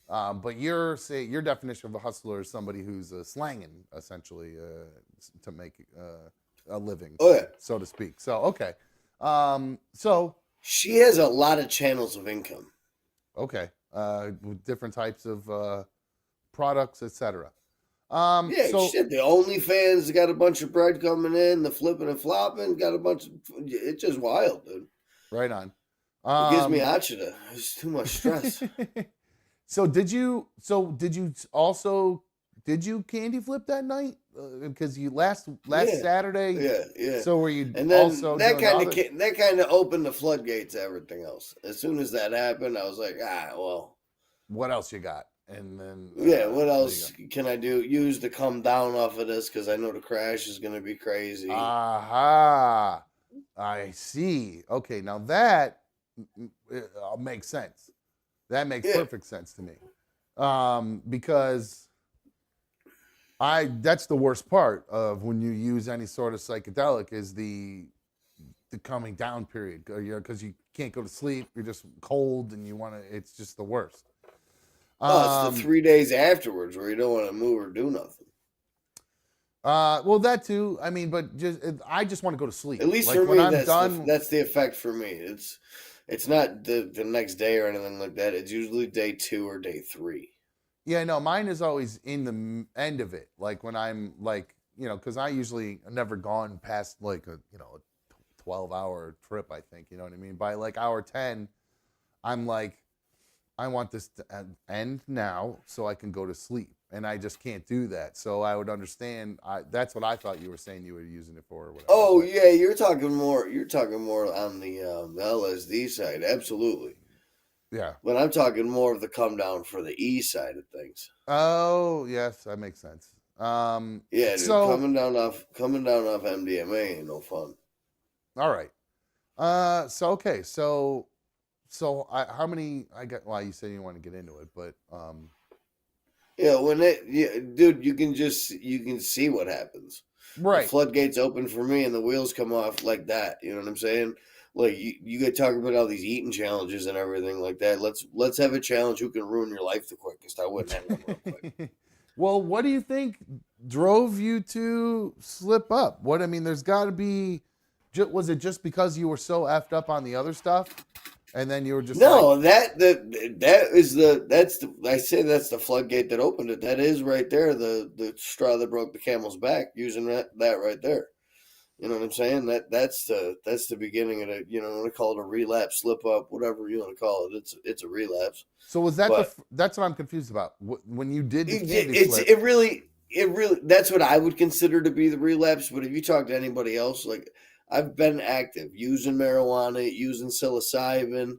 But your definition of a hustler is somebody who's slanging essentially to make a living, so to speak. So okay, so she has a lot of channels of income. Okay, with different types of products, etc. Shit, the OnlyFans got a bunch of bread coming in, the flipping and flopping got a bunch of, it's just wild, dude. Right on. It gives me agita. It's too much stress. So did you candy flip that night? Because you last Saturday. Yeah. So were you? And then also that kind of opened the floodgates to everything else. As soon as that happened, I was like, well, what else you got? And then what else can I use to come down off of this? Because I know the crash is going to be crazy. Aha! I see. Okay, now that makes sense. That makes perfect sense to me. Because that's the worst part of when you use any sort of psychedelic is the the coming down period, because you can't go to sleep. You're just cold and you want to. It's just the worst. Oh, it's the 3 days afterwards where you don't want to move or do nothing. Well, that too. I mean, but I just want to go to sleep. At least like for when me, I'm done. that's the effect for me. It's not the next day or anything like that. It's usually day 2 or day 3. Yeah, no, mine is always in the end of it. Like when I'm like, because I usually never gone past like a 12-hour trip. I think, you know what I mean. By like hour 10, I'm like, I want this to end now so I can go to sleep. And I just can't do that. So I would understand. That's what I thought you were saying you were using it for. Or whatever. Oh yeah, you're talking more on the LSD side, absolutely. Yeah. But I'm talking more of the come down for the E side of things. Oh yes, that makes sense. Yeah, dude, so coming down off MDMA ain't no fun. All right. So okay, so how many? I got. Well, you said you want to get into it, but Yeah, dude, you can see what happens. Right. The floodgates open for me, and the wheels come off like that. You know what I'm saying? Like you get talking about all these eating challenges and everything like that. Let's have a challenge who can ruin your life the quickest. I wouldn't have one real quick. Well, what do you think drove you to slip up? What, I mean, there's got to be. Was it just because you were so effed up on the other stuff, and then you were just no? That's the floodgate that opened it. That is right there, the straw that broke the camel's back. Using that right there. You know what I'm saying? That's the beginning of it. You know, I want to call it a relapse, slip up, whatever you want to call it. It's a relapse. So was that that's what I'm confused about. When you did the candy flip, it really that's what I would consider to be the relapse. But if you talk to anybody else, like I've been active using marijuana, using psilocybin,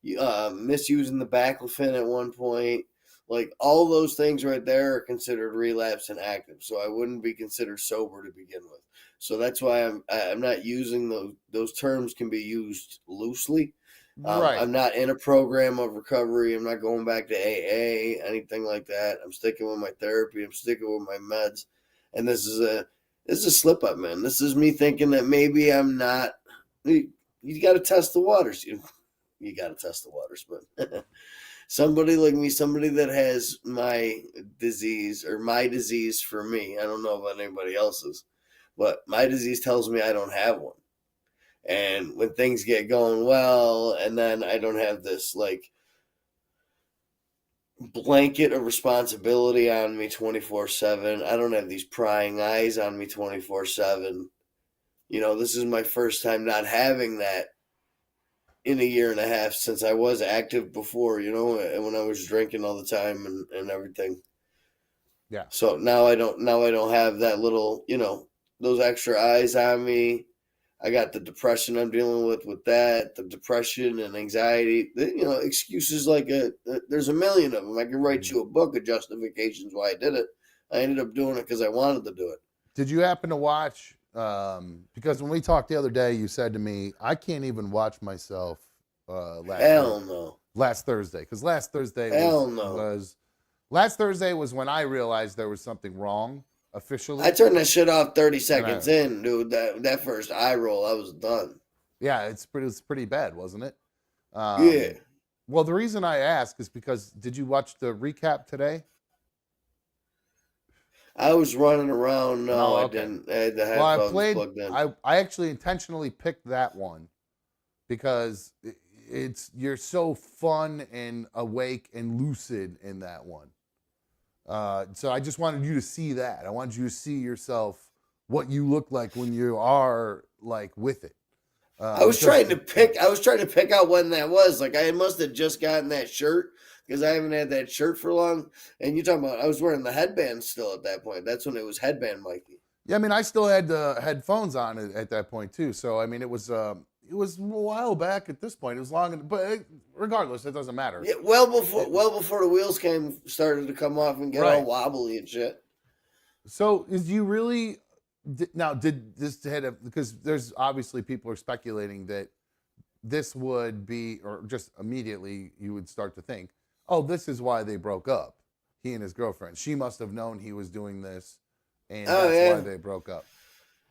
misusing the baclofen at one point. Like all those things right there are considered relapse and active. So I wouldn't be considered sober to begin with. So that's why I'm not using those terms can be used loosely. Right. I'm not in a program of recovery. I'm not going back to AA, anything like that. I'm sticking with my therapy. I'm sticking with my meds. And this is a slip up, man. This is me thinking that maybe I'm not. You got to test the waters. You got to test the waters, but somebody like me, somebody that has my disease or my disease for me. I don't know about anybody else's. But my disease tells me I don't have one. And when things get going well, and then I don't have this like blanket of responsibility on me 24/7. I don't have these prying eyes on me 24/7. You know, this is my first time not having that in a year and a half since I was active before, you know, and when I was drinking all the time and everything. Yeah. So now I don't have that little, those extra eyes on me. I got the depression I'm dealing with that, the depression and anxiety. Excuses like there's a million of them. I can write you a book of justifications why I did it. I ended up doing it because I wanted to do it. Did you happen to watch? Because when we talked the other day, you said to me, "I can't even watch myself." Last Thursday, because last Thursday last Thursday was when I realized there was something wrong. Officially, I turned that shit off 30 seconds in, dude. That first eye roll, I was done. Yeah, it's pretty bad, wasn't it? Yeah. Well, the reason I ask is because did you watch the recap today? I was running around. No, I didn't. I had the headphones plugged in. I actually intentionally picked that one because you're so fun and awake and lucid in that one. So I just wanted you to see that. I wanted you to see yourself, what you look like when you are like with it. I was trying to pick out when that was. Like I must have just gotten that shirt because I haven't had that shirt for long. And you're talking about I was wearing the headband still at that point. That's when it was headband Mikey. Yeah, I mean I still had the headphones on at that point too. So I mean it was a while back at this point. It was long, but regardless, it doesn't matter. Yeah, well before the wheels started to come off and get all wobbly and shit. So, did you really? Now, did this because there's obviously people are speculating that this would be, or just immediately you would start to think, oh, this is why they broke up. He and his girlfriend. She must have known he was doing this, and that's why they broke up.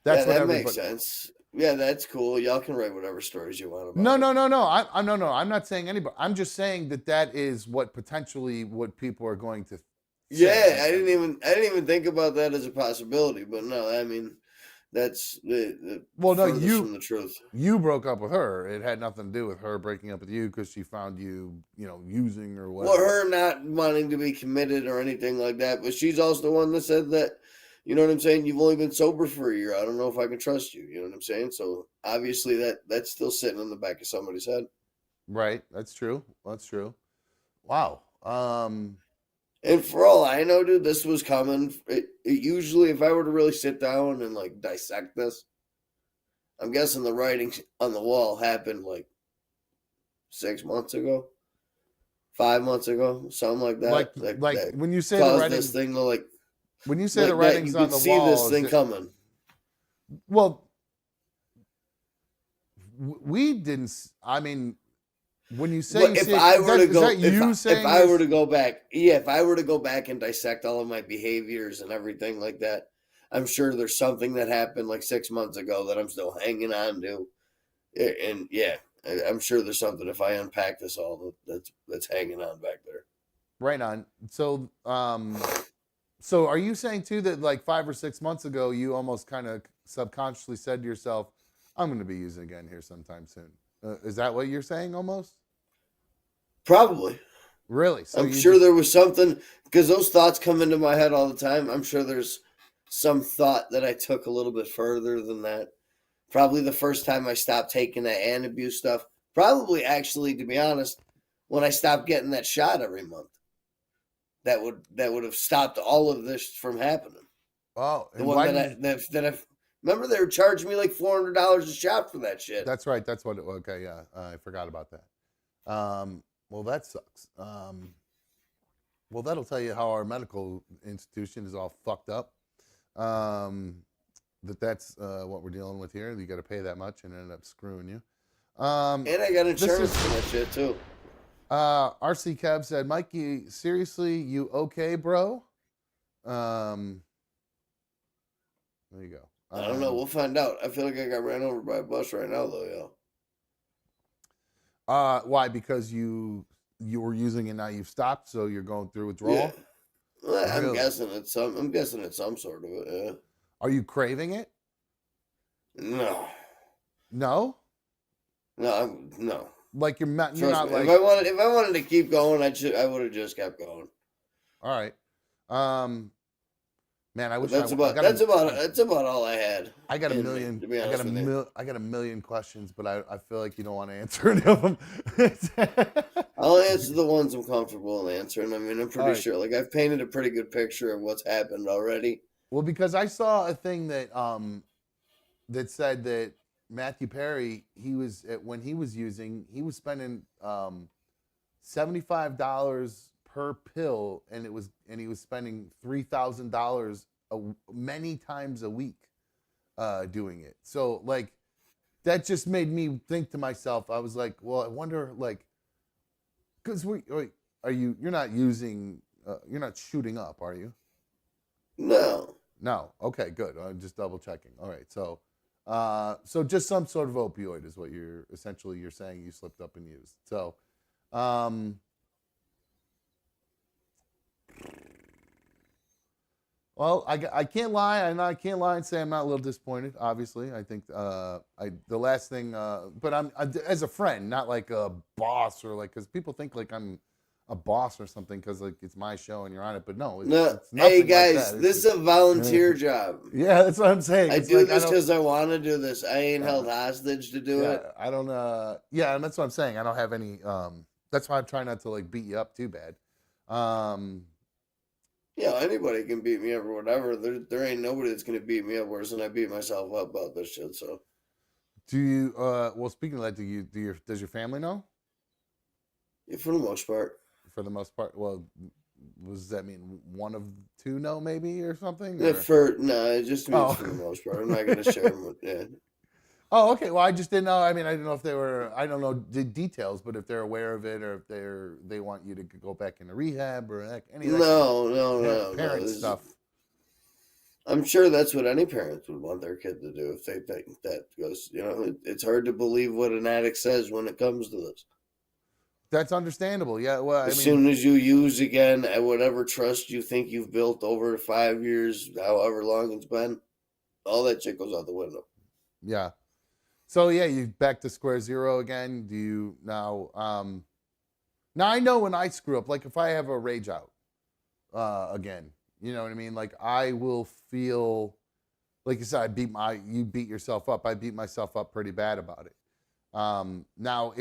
That's what that everybody. makes sense. Yeah, that's cool. Y'all can write whatever stories you want about No, it. no, no, no. I'm not saying anybody. I'm just saying that is what potentially what people are going to. Yeah, I didn't even think about that as a possibility. But no, I mean, that's the well, no, furthest from the truth. You broke up with her. It had nothing to do with her breaking up with you because she found you, using or whatever. Well, her not wanting to be committed or anything like that, but she's also the one that said that, you know what I'm saying? You've only been sober for a year. I don't know if I can trust you. You know what I'm saying? So obviously that's still sitting in the back of somebody's head. Right. That's true. Wow. And for all I know, dude, this was coming. It usually, if I were to really sit down and like dissect this, I'm guessing the writing on the wall happened like 6 months ago, 5 months ago, something like that. Like when you say the caused writing, this thing to like. When you say Like the writing's you on could the see wall, this thing coming. Well, we didn't. I mean, when you say, if I were to go, if I were to go back, if I were to go back and dissect all of my behaviors and everything like that, I'm sure there's something that happened like 6 months ago that I'm still hanging on to, and yeah, I'm sure there's something if I unpack this all that's hanging on back there. Right on. So, so are you saying too that like 5 or 6 months ago you almost kind of subconsciously said to yourself, "I'm going to be using again here sometime soon"? Is that what you're saying almost? Probably. Really? So I'm sure there was something because those thoughts come into my head all the time. I'm sure there's some thought that I took a little bit further than that. Probably the first time I stopped taking that and abuse stuff. Probably actually, to be honest, when I stopped getting that shot every month. That would have stopped all of this from happening. Oh, the one that I remember they were charging me like $400 a shot for that shit. That's right. That's what. Okay, yeah, I forgot about that. Well, that sucks. Well, that'll tell you how our medical institution is all fucked up. That's what we're dealing with here. You got to pay that much and it ended up screwing you. And I got insurance for that shit too. RC Kev said, "Mikey, seriously, you okay, bro?" There you go. I don't know. We'll find out. I feel like I got ran over by a bus right now, though, yo. Why? Because you were using it, now you've stopped, so you're going through withdrawal. Yeah. Well, I'm guessing it's some sort of it. Yeah. Are you craving it? No. No. No. Like you're not me, like. If I wanted to keep going, I would have just kept going. All right. Man, I wish that's about all I had. I got a million. To be honest I got a million questions, but I feel like you don't want to answer any of them. I'll answer the ones I'm comfortable in answering. I mean, I'm pretty sure. Like I've painted a pretty good picture of what's happened already. Well, because I saw a thing that that said that Matthew Perry, when he was using, he was spending $75 per pill, and he was spending $3,000 many times a week doing it. So like that just made me think to myself. I was like, well, I wonder, like, because you're not using, you're not shooting up, are you? No. Okay, good. I'm just double checking. All right, so just some sort of opioid is what you're saying you slipped up and used. So, well, I can't lie. I can't lie and say I'm not a little disappointed. Obviously, I think the last thing, but I'm as a friend, not like a boss or like, because people think like I'm a boss or something because like it's my show and you're on it, but no. It's hey guys, like this is a volunteer job. Yeah, that's what I'm saying. I do this because I want to do this. I ain't held hostage to do it. I don't. Yeah, and that's what I'm saying. I don't have any. That's why I'm trying not to like beat you up too bad. Yeah, anybody can beat me up or whatever. There ain't nobody that's gonna beat me up worse than I beat myself up about this shit. So, do you? Well, speaking of that, does your family know? Yeah, for the most part. For the most part, well, does that mean one of two know maybe or something? Yeah, it just means for the most part. I'm not gonna share them with. Yeah. Oh, okay. Well, I just didn't know. I mean, I didn't know if they were. I don't know the details, but if they're aware of it, or if they want you to go back into rehab or any of that no parent stuff. I'm sure that's what any parent would want their kid to do if they think that goes. It's hard to believe what an addict says when it comes to this. That's understandable. Yeah. Well, As soon as you use again at whatever trust you think you've built over 5 years, however long it's been, all that shit goes out the window. Yeah. So yeah, you back to square zero again. Do you now? Now I know when I screw up, like if I have a rage out again, you know what I mean? Like I will feel, like you said, you beat yourself up. I beat myself up pretty bad about it. Now,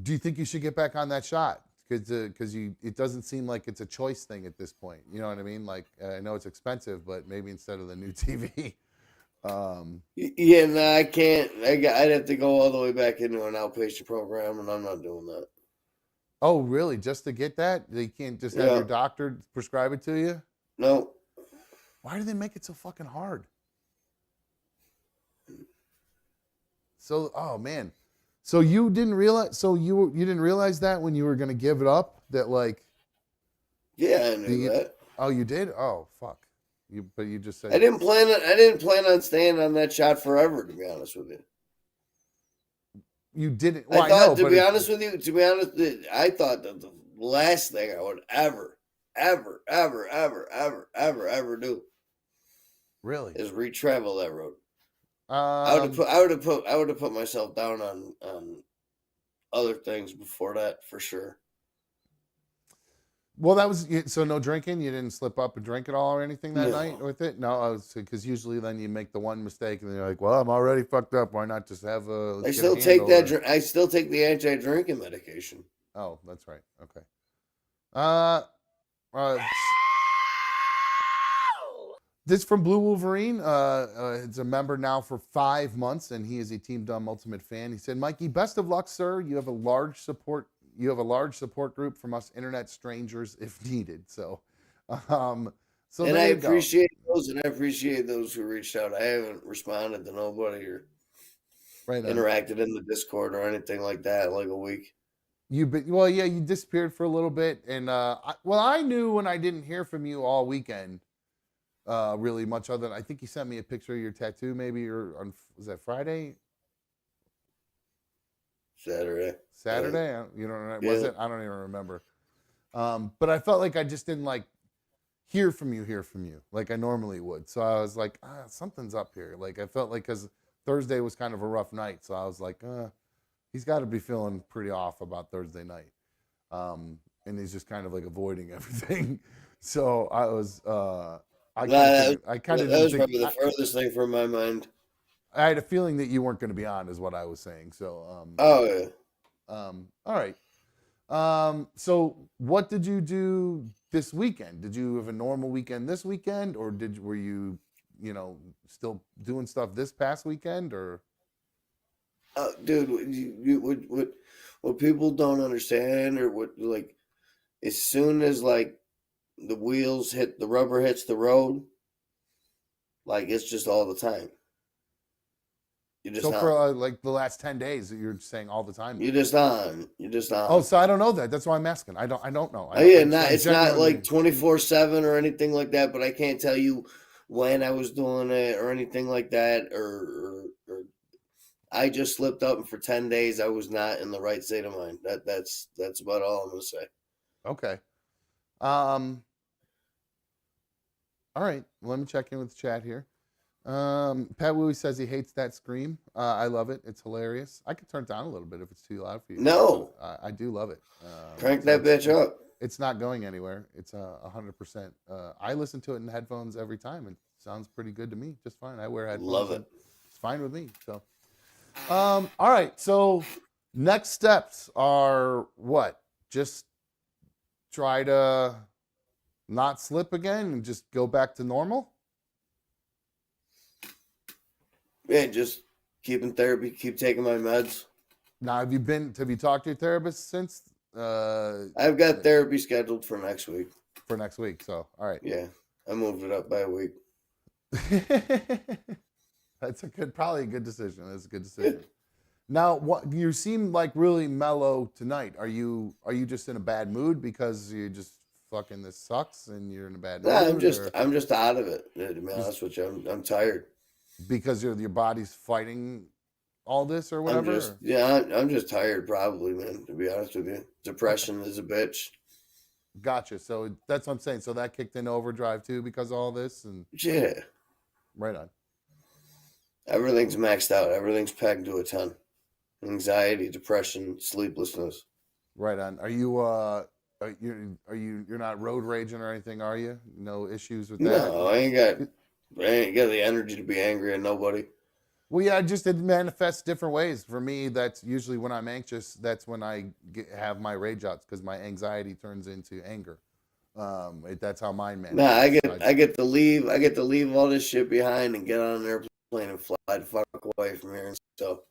do you think you should get back on that shot? Because it doesn't seem like it's a choice thing at this point. You know what I mean? Like I know it's expensive, but maybe instead of the new TV. Yeah, no, I can't. I'd have to go all the way back into an outpatient program, and I'm not doing that. Oh, really? Just to get that? You can't just have your doctor prescribe it to you? No. Why do they make it so fucking hard? So, oh man. So you didn't realize? So you didn't realize that when you were gonna give it up? That like? Yeah, I knew that. Oh, you did? Oh, fuck. But you just said I didn't plan on staying on that shot forever. To be honest with you. You didn't. Well, I thought, to be honest, I thought that the last thing I would ever do, really, is retravel that road. I would have put myself down on other things before that for sure. Well, that was so no drinking. You didn't slip up and drink it all or anything that night with it. No, because usually then you make the one mistake and then you're like, "Well, I'm already fucked up. Why not just have a?" I still take that. I still take the anti-drinking medication. Oh, that's right. Okay. This from Blue Wolverine. It's a member now for 5 months, and he is a Team Dumb Ultimate fan. He said, "Mikey, best of luck, sir. You have a large support group from us internet strangers if needed." So, and I appreciate those, and I appreciate those who reached out. I haven't responded to nobody or interacted in the Discord or anything like that in like a week. You disappeared for a little bit, and I knew when I didn't hear from you all weekend, really much other than I think you sent me a picture of your tattoo, maybe, or was that Friday? Saturday. You don't know, was it? I don't even remember. But I felt like I just didn't like hear from you like I normally would. So I was like, something's up here. Like I felt like because Thursday was kind of a rough night, so I was like, he's got to be feeling pretty off about Thursday night, and he's just kind of like avoiding everything. So I was, that was probably the furthest thing from my mind. I had a feeling that you weren't going to be on, is what I was saying. So, all right. So what did you do this weekend? Did you have a normal weekend this weekend, or were you, still doing stuff this past weekend, or? Dude, what people don't understand, or what, like, as soon as like the rubber hits the road, like it's just all the time. For like the last 10 days, you're saying all the time. You're just on. Oh, so I don't know that. That's why I'm asking. I don't know. It's not like 24/7 or anything like that. But I can't tell you when I was doing it or anything like that. Or I just slipped up, and for 10 days I was not in the right state of mind. That's about all I'm gonna say. Okay. All right. Let me check in with the chat here. Pat Wooey says he hates that scream. I love it. It's hilarious. I could turn it down a little bit if it's too loud for you. No. I do love it. Crank that bitch up. It's not going anywhere. It's 100%. I listen to it in headphones every time. It sounds pretty good to me. Just fine. I wear headphones. Love it. It's fine with me. So, all right. So next steps are what? Just try to not slip again and just go back to normal? Yeah, just keep in therapy, keep taking my meds. Now, have you talked to your therapist since? I've got therapy scheduled for next week. For next week, so all right. Yeah, I moved it up by a week. That's probably a good decision. That's a good decision. Now, you seem like really mellow tonight. Are you just in a bad mood because you're just fucking this sucks and you're in a bad Nah, mood? I'm just out of it. To be honest with you, I'm tired. Because your body's fighting all this or whatever? I'm just tired, probably, man. To be honest with you, depression is a bitch. Gotcha. So that's what I'm saying. So that kicked into overdrive too because of all this, and Yeah, right on. Everything's maxed out. Everything's packed to a ton. Anxiety, depression, sleeplessness. Right on. Are you're not road raging or anything, are you? No issues with that? No, I ain't got the energy to be angry at nobody. Well, yeah, just it manifests different ways. For me, that's usually when I'm anxious. That's when I have my rage outs because my anxiety turns into anger. That's how mine manifests. Nah, I get to leave. I get to leave all this shit behind and get on an airplane and fly the fuck away from here. So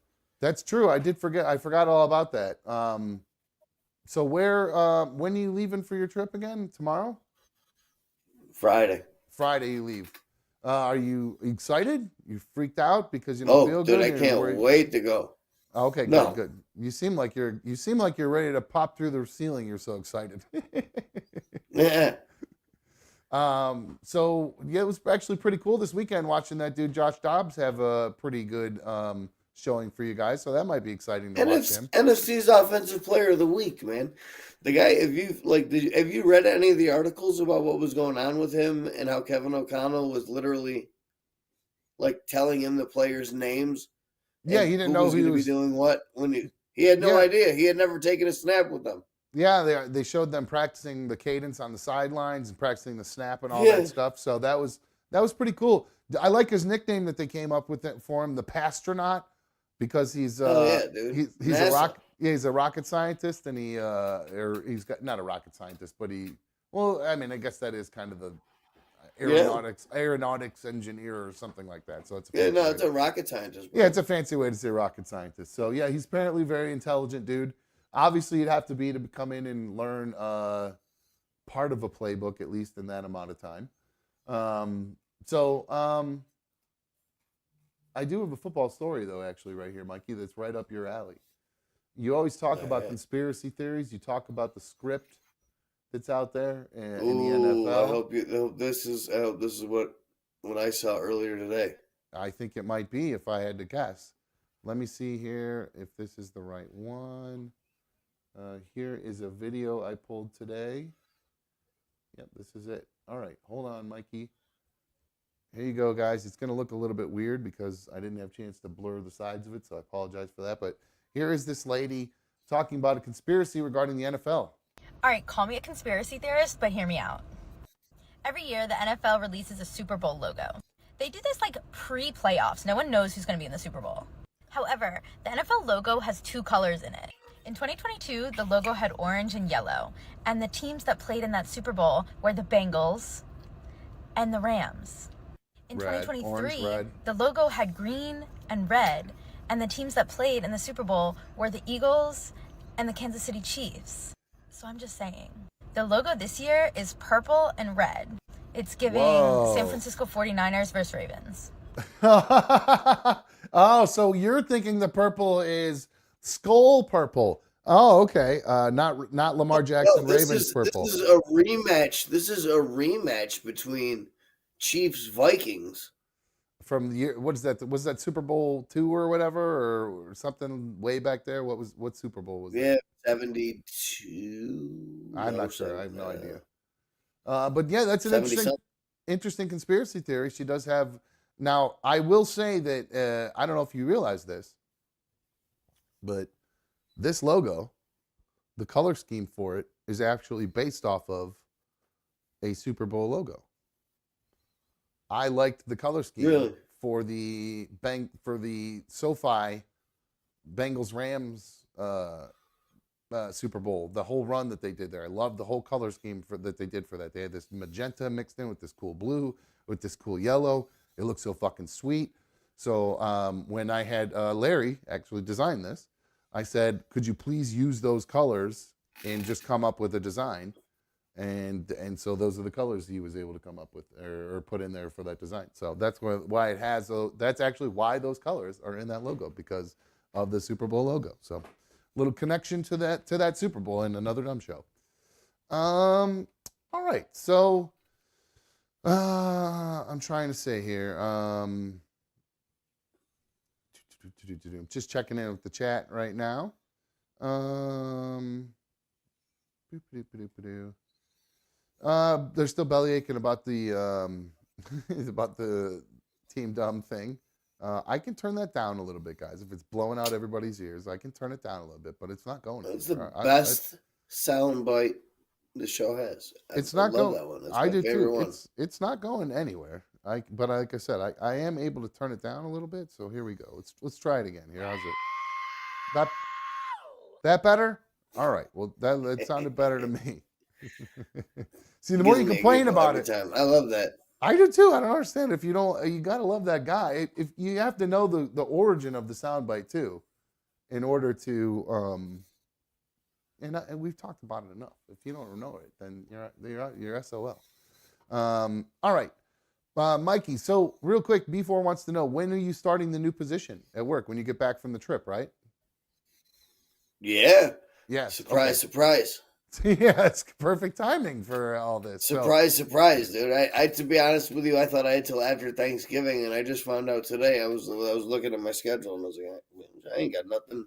that's true. I forgot all about that. So when are you leaving for your trip again? Tomorrow? Friday. Friday you leave. Are you excited? You freaked out because you don't feel dude, good? I can't wait to go. Okay, no. good. You seem like you're ready to pop through the ceiling. You're so excited. Yeah. So yeah, it was actually pretty cool this weekend watching that dude Josh Dobbs have a pretty good showing for you guys. So that might be exciting to watch him. NFC's Offensive Player of the Week, man. The guy, have you read any of the articles about what was going on with him and how Kevin O'Connell was literally like telling him the players' names? Yeah, he didn't know who was going to be doing what when he had no idea. He had never taken a snap with them. Yeah, they showed them practicing the cadence on the sidelines and practicing the snap and all that stuff. So that was pretty cool. I like his nickname that they came up with for him, the Pastronaut, because he's dude. He's a rocket scientist, and he's not a rocket scientist, but I guess that is kind of the aeronautics engineer or something like that. So it's a rocket scientist. Bro. Yeah, it's a fancy way to say rocket scientist. So yeah, he's apparently a very intelligent dude. Obviously, you'd have to come in and learn part of a playbook, at least in that amount of time. I do have a football story, though, actually, right here, Mikey, that's right up your alley. You always talk about conspiracy theories. You talk about the script that's out there in the NFL. I hope this is what I saw earlier today. I think it might be, if I had to guess. Let me see here if this is the right one. Here is a video I pulled today. Yep, this is it. All right, hold on, Mikey. Here you go, guys. It's going to look a little bit weird because I didn't have a chance to blur the sides of it, so I apologize for that. But here is this lady talking about a conspiracy regarding the NFL. All right, call me a conspiracy theorist, but hear me out. Every year, the NFL releases a Super Bowl logo. They do this like pre-playoffs. No one knows who's going to be in the Super Bowl. However, the NFL logo has two colors in it. In 2022, the logo had orange and yellow, and the teams that played in that Super Bowl were the Bengals and the Rams. In 2023, the logo had green and red, and the teams that played in the Super Bowl were the Eagles and the Kansas City Chiefs. So I'm just saying, the logo this year is purple and red. It's giving San Francisco 49ers versus Ravens. Oh, so you're thinking the purple is skull purple. Oh, okay. Not Lamar Jackson Ravens purple. This is a rematch. This is a rematch between Chiefs Vikings from the year. What is that? Was that Super Bowl II or whatever, or something way back there? What Super Bowl was that? Yeah, 72. I'm not sure. I have no idea. But yeah, that's an interesting conspiracy theory. She does have. Now, I will say that I don't know if you realize this, but this logo, the color scheme for it, is actually based off of a Super Bowl logo. I liked the color scheme for the SoFi Bengals Rams Super Bowl, the whole run that they did there. I loved the whole color scheme that they did for that. They had this magenta mixed in with this cool blue, with this cool yellow. It looked so fucking sweet. So when I had Larry actually design this, I said, could you please use those colors and just come up with a design? And so those are the colors he was able to come up with or put in there for that design. So that's why it has. That's actually why those colors are in that logo, because of the Super Bowl logo. So little connection to that Super Bowl in another dumb show. All All right. So I'm trying to say here. Just checking in with the chat right now. They're still belly aching about the about the Team Dumb thing. I can turn that down a little bit, guys. If it's blowing out everybody's ears, I can turn it down a little bit, but it's not going It's anywhere. the best sound bite the show has. It's I not love going. that one. That's I my do favorite too. one. It's not going anywhere. But like I said, I am able to turn it down a little bit. So here we go. Let's try it again. Here, how's it? That better? All right. Well, that sounded better to me. See, the more you complain about it, time. I love that. I do too. I don't understand. If you don't, you gotta love that guy. If you have to know the origin of the soundbite too, in order to and we've talked about it enough. If you don't know it, then you're SOL. All right, Mikey. So real quick, B4 wants to know, when are you starting the new position at work when you get back from the trip, right? Yeah. Yes. Surprise, surprise. Yeah, it's perfect timing for all this. Surprise, surprise, dude. I to be honest with you, I thought I had till after Thanksgiving, and I just found out today. I was looking at my schedule, and I was like, I ain't got nothing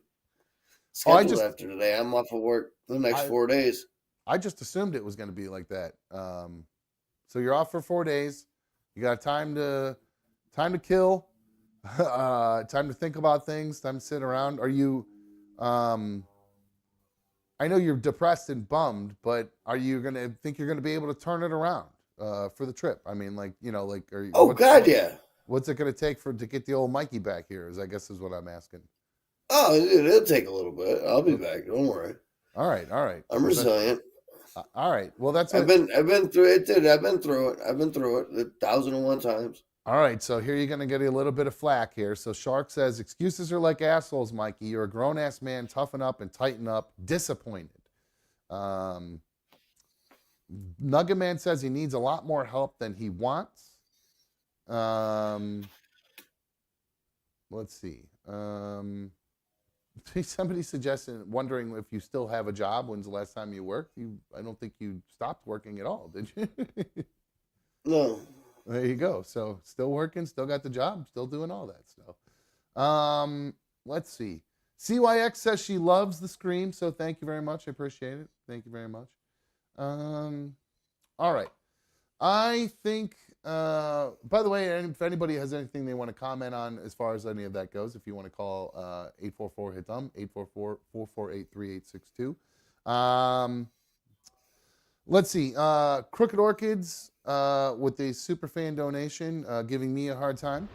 scheduled after today. I'm off of work the next 4 days. I just assumed it was going to be like that. So you're off for 4 days. You got time to kill, time to think about things, time to sit around. Are you? I know you're depressed and bummed, but are you gonna think you're gonna be able to turn it around for the trip? I mean, like, you know, like, are you? Oh God, yeah. What's it gonna take to get the old Mikey back here? I guess is what I'm asking. Oh, it'll take a little bit. I'll be back. Don't worry. All right. I'm resilient. All right. Well, that's I've been through it, dude. I've been through it 1,001 times. All right, so here you're going to get a little bit of flack here. So Shark says, excuses are like assholes, Mikey. You're a grown-ass man. Toughen up and tighten up. Disappointed. Nugget Man says he needs a lot more help than he wants. Let's see. Somebody suggested, wondering if you still have a job. When's the last time you worked? I don't think you stopped working at all, did you? No. There you go. So still working, still got the job, still doing all that stuff. Let's see. CYX says she loves the Scream, so thank you very much. I appreciate it. Thank you very much. All right. I think, by the way, if anybody has anything they want to comment on as far as any of that goes, if you want to call 844-HIT-THUMB, 844-448-3862. Let's see. Crooked Orchids with the superfan donation, giving me a hard time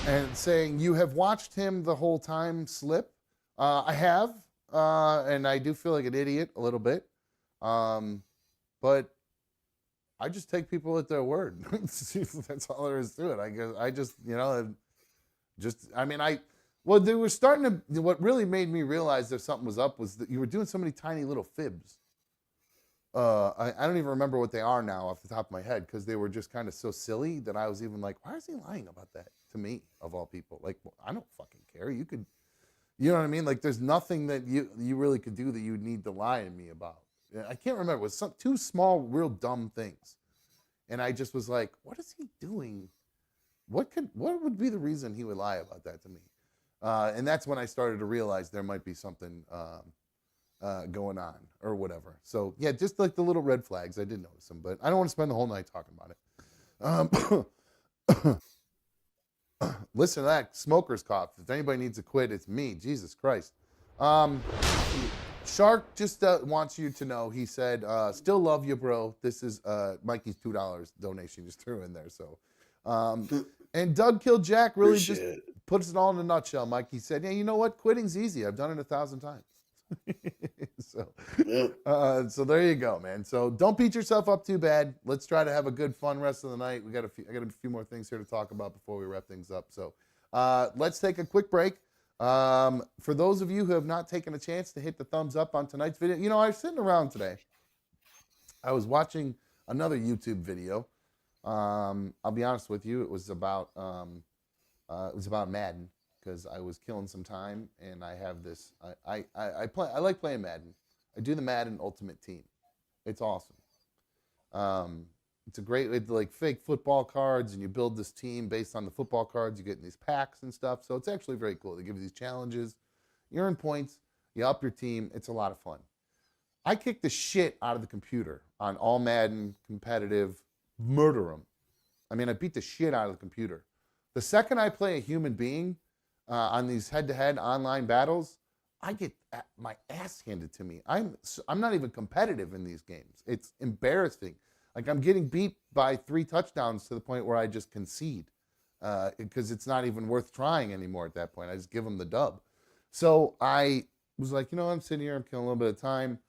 and saying, you have watched him the whole time slip. I have, and I do feel like an idiot a little bit. But I just take people at their word. That's all there is to it. I guess I just, they were starting to, what really made me realize that something was up was that you were doing so many tiny little fibs. I don't even remember what they are now off the top of my head, because they were just kind of so silly that I was even like, why is he lying about that to me, of all people? Like, well, I don't fucking care. You could, you know what I mean? Like, there's nothing that you really could do that you would need to lie to me about. I can't remember. It was two small, real dumb things. And I just was like, what is he doing? What would be the reason he would lie about that to me? And that's when I started to realize there might be something going on or whatever. So yeah, just like the little red flags, I did notice them, but I don't want to spend the whole night talking about it. Listen to that smoker's cough. If anybody needs to quit, it's me. Jesus Christ. Shark just wants you to know, he said, still love you, bro. This is Mikey's $2 donation just threw in there. So, and Doug Killed Jack really just puts it all in a nutshell, Mike. He said, yeah, you know what? Quitting's easy. I've done it 1,000 times. So there you go, man. So don't beat yourself up too bad. Let's try to have a good, fun rest of the night. I got a few more things here to talk about before we wrap things up. So let's take a quick break. For those of you who have not taken a chance to hit the thumbs up on tonight's video, I was sitting around today. I was watching another YouTube video. I'll be honest with you, it was about Madden, because I was killing some time, and I have this. I like playing Madden. I do the Madden Ultimate Team. It's awesome. It's a great, it's like fake football cards, and you build this team based on the football cards you get in these packs and stuff. So it's actually very cool. They give you these challenges, you earn points, you up your team. It's a lot of fun. I kick the shit out of the computer on all Madden competitive, murder them. I mean, I beat the shit out of the computer. The second I play a human being on these head-to-head online battles, I get my ass handed to me. I'm not even competitive in these games. It's embarrassing. Like, I'm getting beat by 3 touchdowns to the point where I just concede because it's not even worth trying anymore at that point. I just give them the dub. So I was like, you know, I'm sitting here, I'm killing a little bit of time.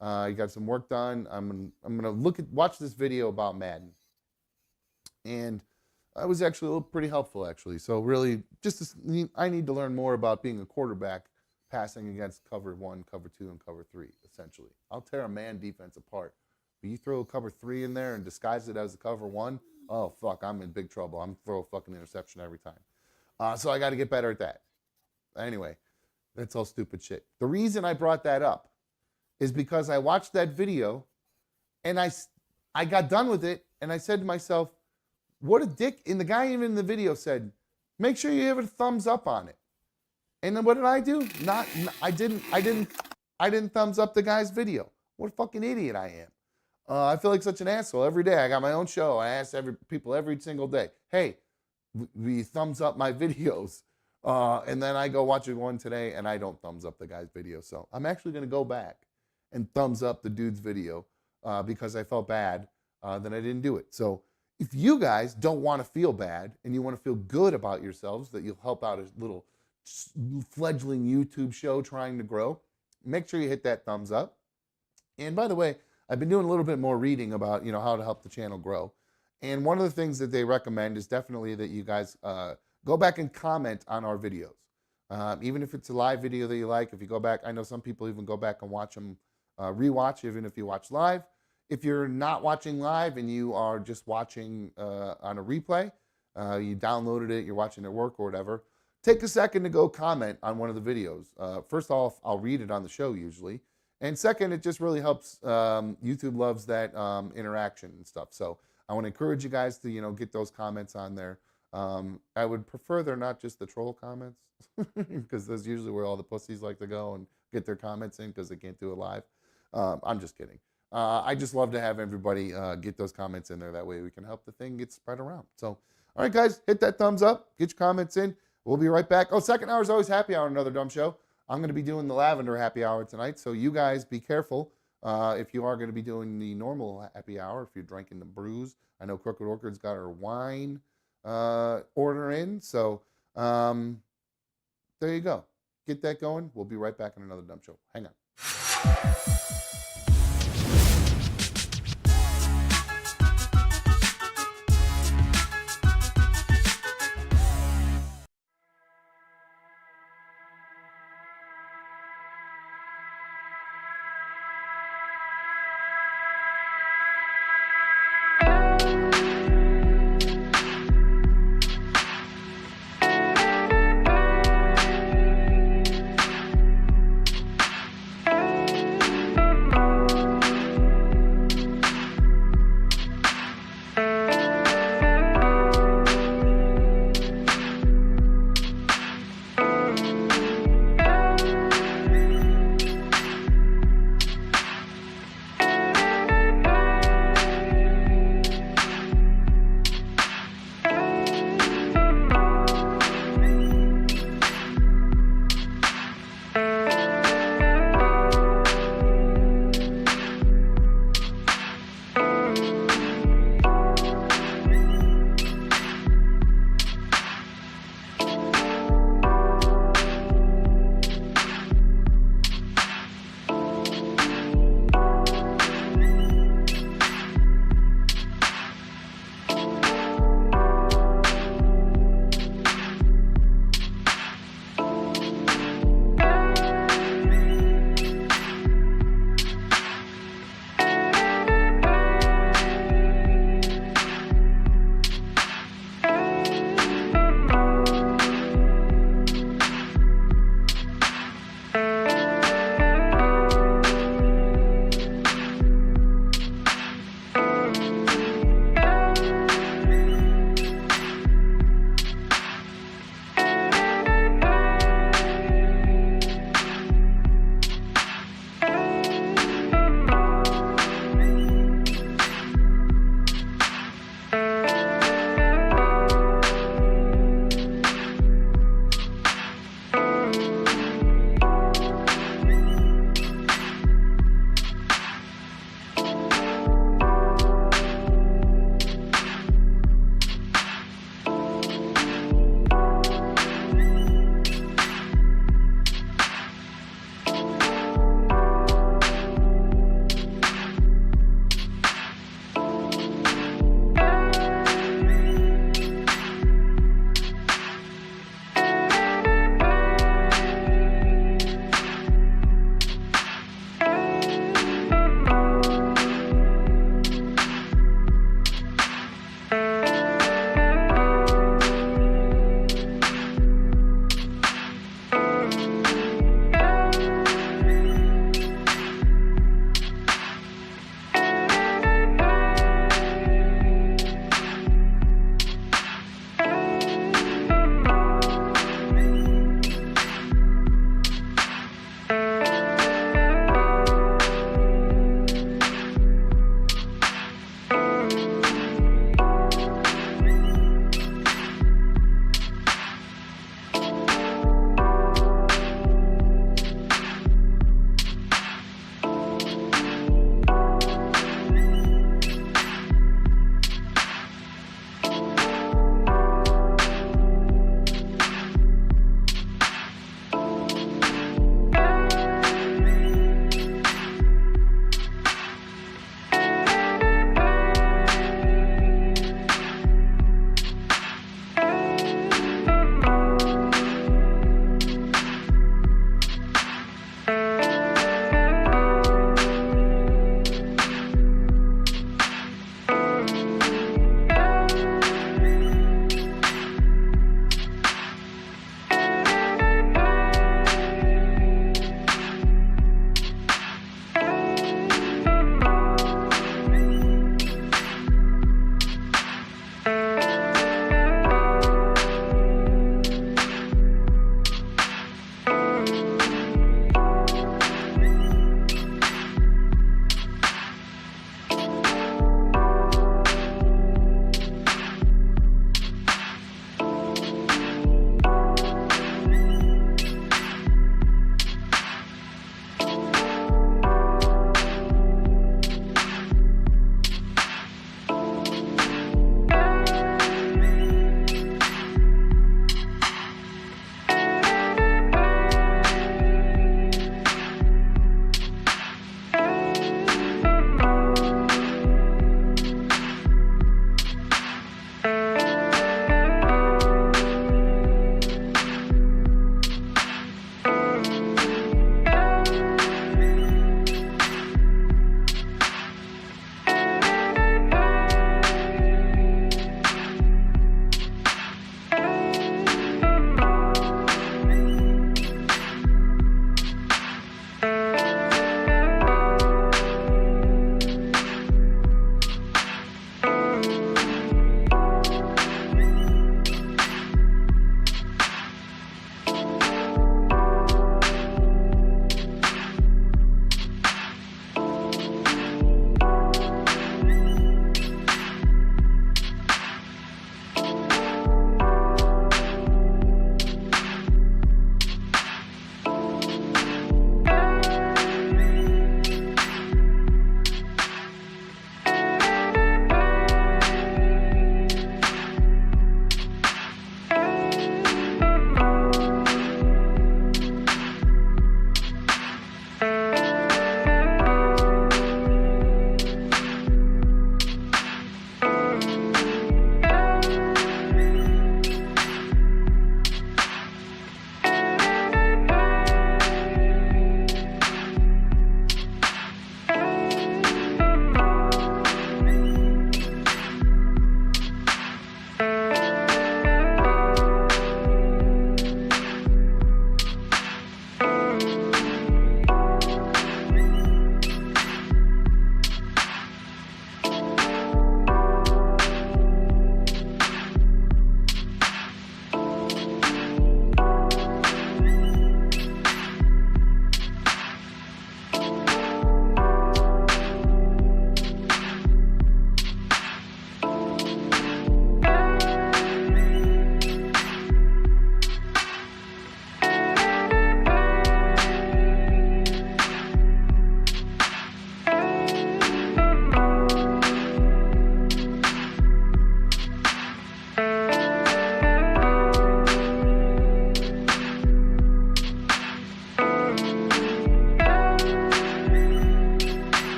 I got some work done. I'm gonna watch this video about Madden, and I was actually pretty helpful actually. So really, I need to learn more about being a quarterback, passing against cover 1, cover 2, and cover 3. Essentially, I'll tear a man defense apart. But you throw a cover 3 in there and disguise it as a cover 1, oh fuck, I'm in big trouble. I'm throw a fucking interception every time. So I got to get better at that. Anyway, that's all stupid shit. The reason I brought that up is because I watched that video and I got done with it and I said to myself, what a dick. And the guy even in the video said, make sure you give it a thumbs up on it. And then what did I do? I didn't thumbs up the guy's video. What a fucking idiot I am. I feel like such an asshole every day. I got my own show. I ask people every single day, hey, will you thumbs up my videos? And then I go watch one today and I don't thumbs up the guy's video. So I'm actually going to go back and thumbs up the dude's video because I felt bad that I didn't do it. So if you guys don't want to feel bad and you want to feel good about yourselves, that you'll help out a little fledgling YouTube show trying to grow, make sure you hit that thumbs up. And by the way, I've been doing a little bit more reading about, how to help the channel grow. And one of the things that they recommend is definitely that you guys go back and comment on our videos. Even if it's a live video that you like, if you go back, I know some people even go back and watch them, rewatch, even if you watch live. If you're not watching live and you are just watching on a replay, you downloaded it, you're watching at work or whatever, take a second to go comment on one of the videos. First off, I'll read it on the show usually. And second, it just really helps. YouTube loves that interaction and stuff. So I want to encourage you guys to, get those comments on there. I would prefer they're not just the troll comments because that's usually where all the pussies like to go and get their comments in because they can't do it live. I'm just kidding. I just love to have everybody get those comments in there. That way we can help the thing get spread around. So, all right, guys, hit that thumbs up. Get your comments in. We'll be right back. Oh, second hour is always happy hour, another dumb show. I'm going to be doing the lavender happy hour tonight, so you guys be careful if you are going to be doing the normal happy hour, if you're drinking the brews. I know Crooked Orchard's got her wine order in, so there you go. Get that going. We'll be right back in another dumb show. Hang on.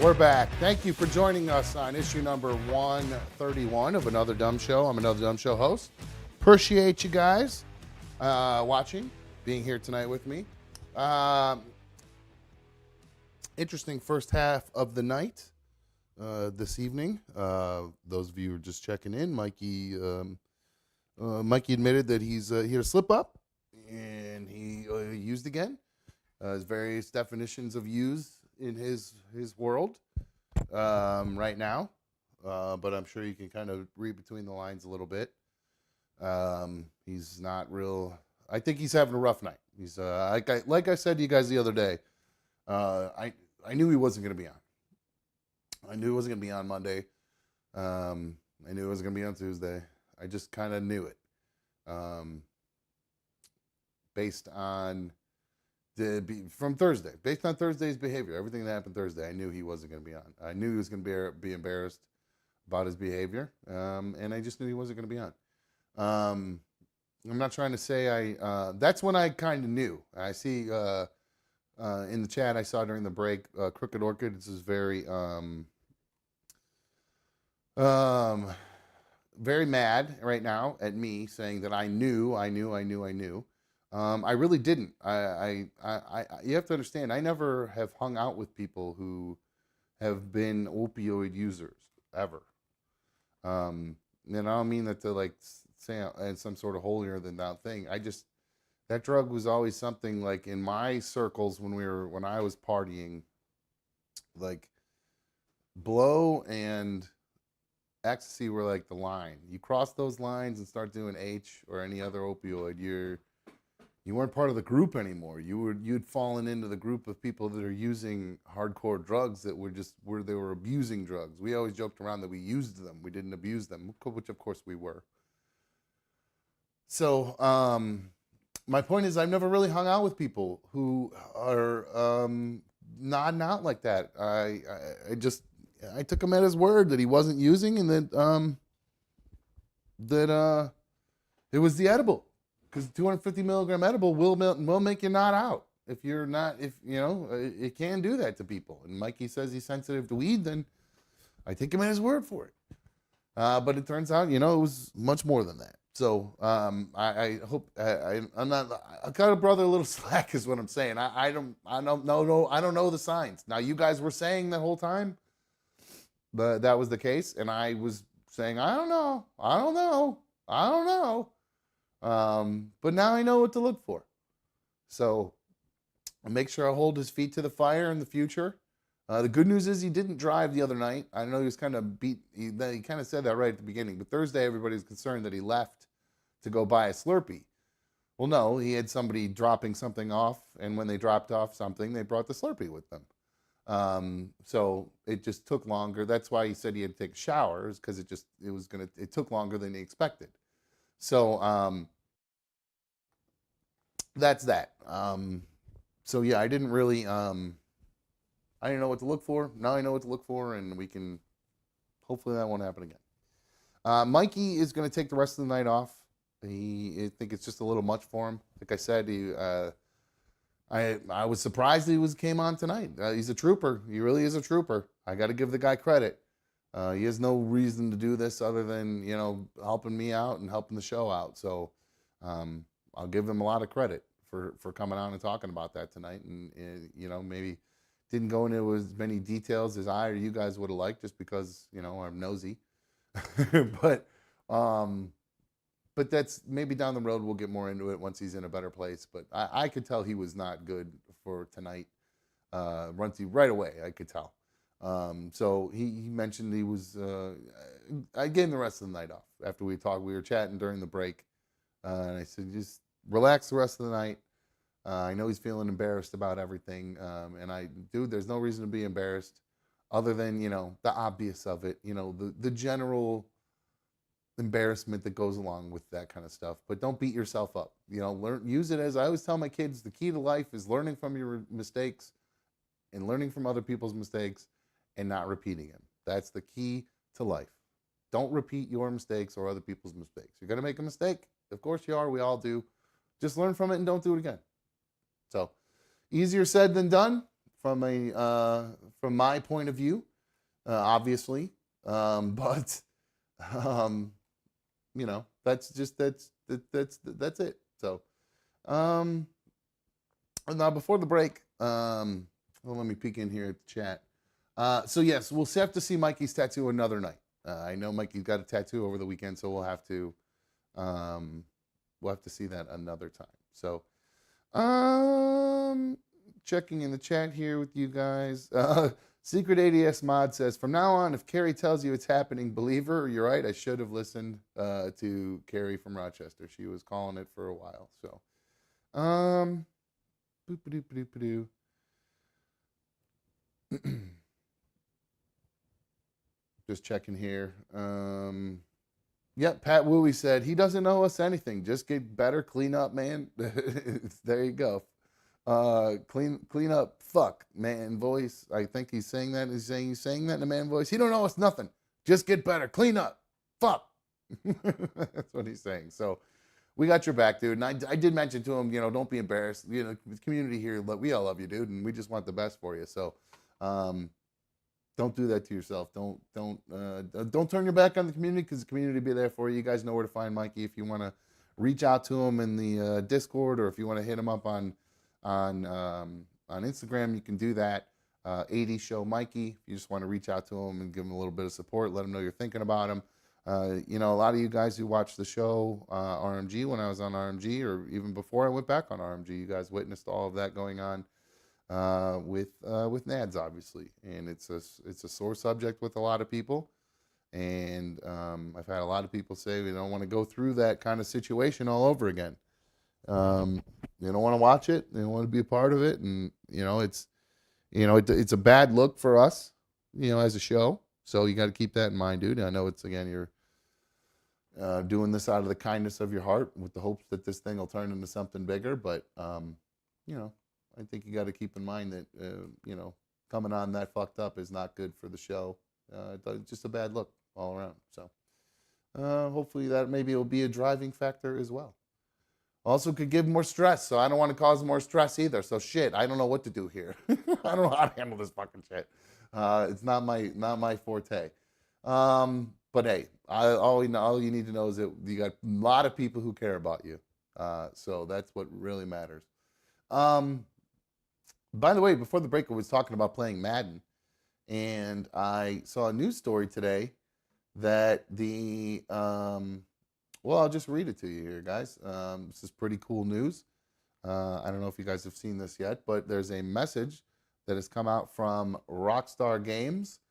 We're back. Thank you for joining us on issue number 131 of Another Dumb Show. I'm Another Dumb Show host. Appreciate you guys watching, being here tonight with me. Interesting first half of the night this evening. Those of you who are just checking in, Mikey admitted that he had a slip up and he used again. His various definitions of use in his world right now, but I'm sure you can kind of read between the lines a little bit. He's not real. I think he's having a rough night. He's like I said to you guys the other day. I knew he wasn't going to be on. I knew he wasn't going to be on Monday. I knew he wasn't going to be on Tuesday. I just kind of knew it, based on from Thursday. Based on Thursday's behavior, everything that happened Thursday, I knew he wasn't going to be on. I knew he was going to be embarrassed about his behavior, and I just knew he wasn't going to be on. I'm not trying to say that's when I kind of knew. I see in the chat I saw during the break, Crooked Orchid. This is very very mad right now at me saying that I knew. I really didn't. You have to understand, I never have hung out with people who have been opioid users ever. And I don't mean that to like say in some sort of holier than thou thing. That drug was always something like in my circles when I was partying, like blow and ecstasy were like the line. You cross those lines and start doing H or any other opioid, you weren't part of the group anymore. You'd fallen into the group of people that are using hardcore drugs that they were abusing drugs. We always joked around that we used them. We didn't abuse them, which of course we were. So my point is, I've never really hung out with people who are nodding out like that. I took him at his word that he wasn't using, and that it was the edible. Because 250 milligram edible will make you nod out. If you know, it can do that to people. And Mikey says he's sensitive to weed, then I take him at his word for it. But it turns out, it was much more than that. So I hope I'm not. I got a brother a little slack is what I'm saying. I don't know the signs. Now you guys were saying the whole time, but that was the case, and I was saying I don't know. But now I know what to look for. So I'll make sure I hold his feet to the fire in the future. The good news is he didn't drive the other night. I know he was kind of beat. He kind of said that right at the beginning. But Thursday, everybody's concerned that he left to go buy a Slurpee. Well, no, he had somebody dropping something off. And when they dropped off something, they brought the Slurpee with them. So it just took longer. That's why he said he had to take showers, because it took longer than he expected. So that's that. So yeah, I didn't really I didn't know what to look for. Now I know what to look for, and hopefully that won't happen again. Mikey is going to take the rest of the night off. I think it's just a little much for him. Like I said, I was surprised he came on tonight. He's a trooper. He really is a trooper. I got to give the guy credit. He has no reason to do this other than, helping me out and helping the show out. So I'll give him a lot of credit for coming on and talking about that tonight. And maybe didn't go into as many details as I or you guys would have liked, just because, I'm nosy. But that's maybe down the road. We'll get more into it once he's in a better place. But I could tell he was not good for tonight. Right away, I could tell. So he mentioned he was, I gave him the rest of the night off after we talked. We were chatting during the break. And I said, just relax the rest of the night. I know he's feeling embarrassed about everything. Dude, there's no reason to be embarrassed other than, the obvious of it, the general embarrassment that goes along with that kind of stuff. But don't beat yourself up. Use it as I always tell my kids, the key to life is learning from your mistakes and learning from other people's mistakes and not repeating them. That's the key to life. Don't repeat your mistakes or other people's mistakes. You're going to make a mistake. Of course you are. We all do. Just learn from it and don't do it again. So easier said than done from my point of view, obviously. But you know, that's it. So now before the break, well, let me peek in here at the chat. So yes, we'll have to see Mikey's tattoo another night. I know Mikey's got a tattoo over the weekend, so we'll have to see that another time. So checking in the chat here with you guys. Secret ADS Mod says, from now on, if Carrie tells you it's happening, believe her. You're right. I should have listened to Carrie from Rochester. She was calling it for a while. So, boop-a-doop-a-doop-a-doo. Just checking here. Yep, Pat Wooey said, he doesn't owe us anything. Just get better, clean up, man. There you go. Clean up, fuck, man voice. I think he's saying that. He's saying that in a man voice. He don't owe us nothing. Just get better, clean up, fuck. That's what he's saying. So we got your back, dude. And I did mention to him, you know, don't be embarrassed. You know, the community here, we all love you, dude, and we just want the best for you. So don't do that to yourself. Don't turn your back on the community, because the community will be there for you. You guys know where to find Mikey if you want to reach out to him in the Discord, or if you want to hit him up on Instagram, you can do that. 80 Show Mikey. If you just want to reach out to him and give him a little bit of support, let him know you're thinking about him. You know, a lot of you guys who watched the show RMG when I was on RMG, or even before I went back on RMG, you guys witnessed all of that going on with Nads, obviously, and it's a sore subject with a lot of people. And I've had a lot of people say we don't want to go through that kind of situation all over again. You don't want to watch it. They don't want to be a part of it, and it's a bad look for us, as a show. So you got to keep that in mind, dude. I know it's, again, you're doing this out of the kindness of your heart with the hopes that this thing will turn into something bigger. But I think you got to keep in mind that coming on that fucked up is not good for the show. It's just a bad look all around. So hopefully that maybe will be a driving factor as well. Also could give more stress, so I don't want to cause more stress either. So shit, I don't know what to do here. I don't know how to handle this fucking shit. It's not my forte. But hey, all you need to know is that you got a lot of people who care about you. So that's what really matters. By the way, before the break, I was talking about playing Madden, and I saw a news story today that well, I'll just read it to you here, guys. This is pretty cool news. I don't know if you guys have seen this yet, but there's a message that has come out from Rockstar Games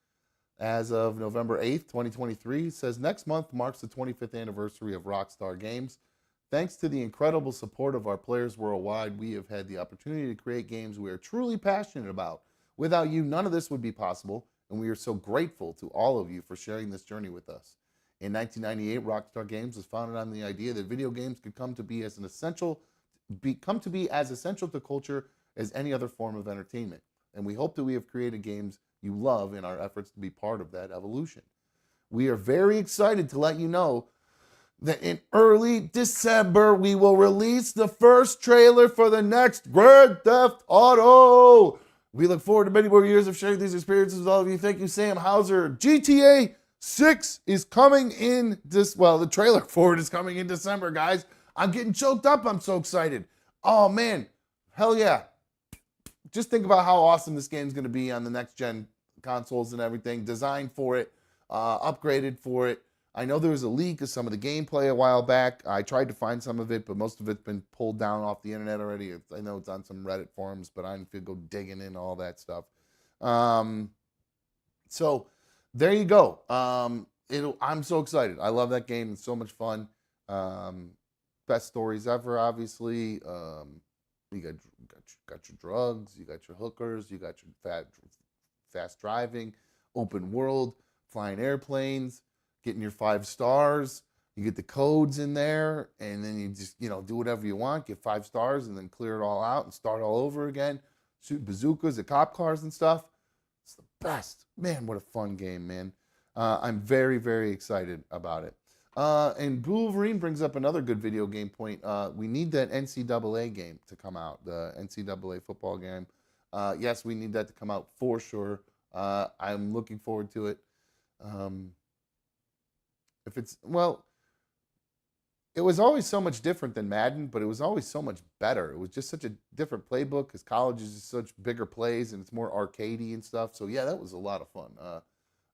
as of November 8th, 2023. It says, next month marks the 25th anniversary of Rockstar Games. Thanks to the incredible support of our players worldwide, we have had the opportunity to create games we are truly passionate about. Without you, none of this would be possible, and we are so grateful to all of you for sharing this journey with us. In 1998, Rockstar Games was founded on the idea that video games could come to be as essential to culture as any other form of entertainment. And we hope that we have created games you love in our efforts to be part of that evolution. We are very excited to let you know that in early December, we will release the first trailer for the next Grand Theft Auto. We look forward to many more years of sharing these experiences with all of you. Thank you, Sam Hauser. GTA 6 is coming in the trailer for it is coming in December, guys. I'm getting choked up. I'm so excited. Oh, man. Hell yeah. Just think about how awesome this game is going to be on the next-gen consoles and everything. Designed for it, upgraded for it. I know there was a leak of some of the gameplay a while back. I tried to find some of it, but most of it's been pulled down off the internet already. I know it's on some Reddit forums, but I didn't feel go digging in all that stuff. So there you go. I'm so excited. I love that game. It's so much fun. Best stories ever, obviously. You got your drugs, you got your hookers, you got your fast driving, open world, flying airplanes, getting your 5 stars. You get the codes in there, and then you just do whatever you want, get 5 stars, and then clear it all out and start all over again. Shoot bazookas at cop cars and stuff. It's the best. Man, what a fun game, man. I'm very, very excited about it. And Blue Wolverine brings up another good video game point. We need that NCAA game to come out, the NCAA football game. Yes, we need that to come out for sure. I'm looking forward to it. If it's, well, it was always so much different than Madden, but it was always so much better. It was just such a different playbook because college is just such bigger plays and it's more arcadey and stuff. So yeah, that was a lot of fun.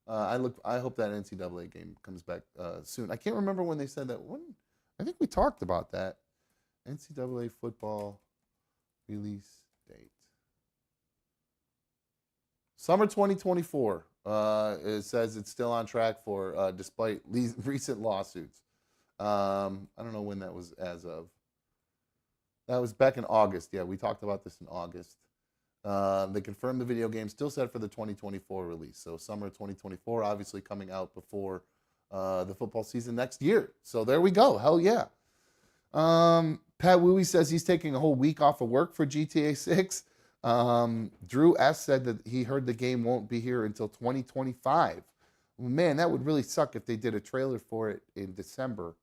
I hope that NCAA game comes back soon. I can't remember when they said that. I think we talked about that. NCAA football release date. Summer 2024. It says it's still on track for, despite recent lawsuits. I don't know when that was as of. That was back in August. Yeah, we talked about this in August. They confirmed the video game still set for the 2024 release. So summer 2024, obviously coming out before the football season next year. So there we go. Hell yeah. Pat Wooey says he's taking a whole week off of work for GTA 6. Drew S. said that he heard the game won't be here until 2025. Man, that would really suck if they did a trailer for it in December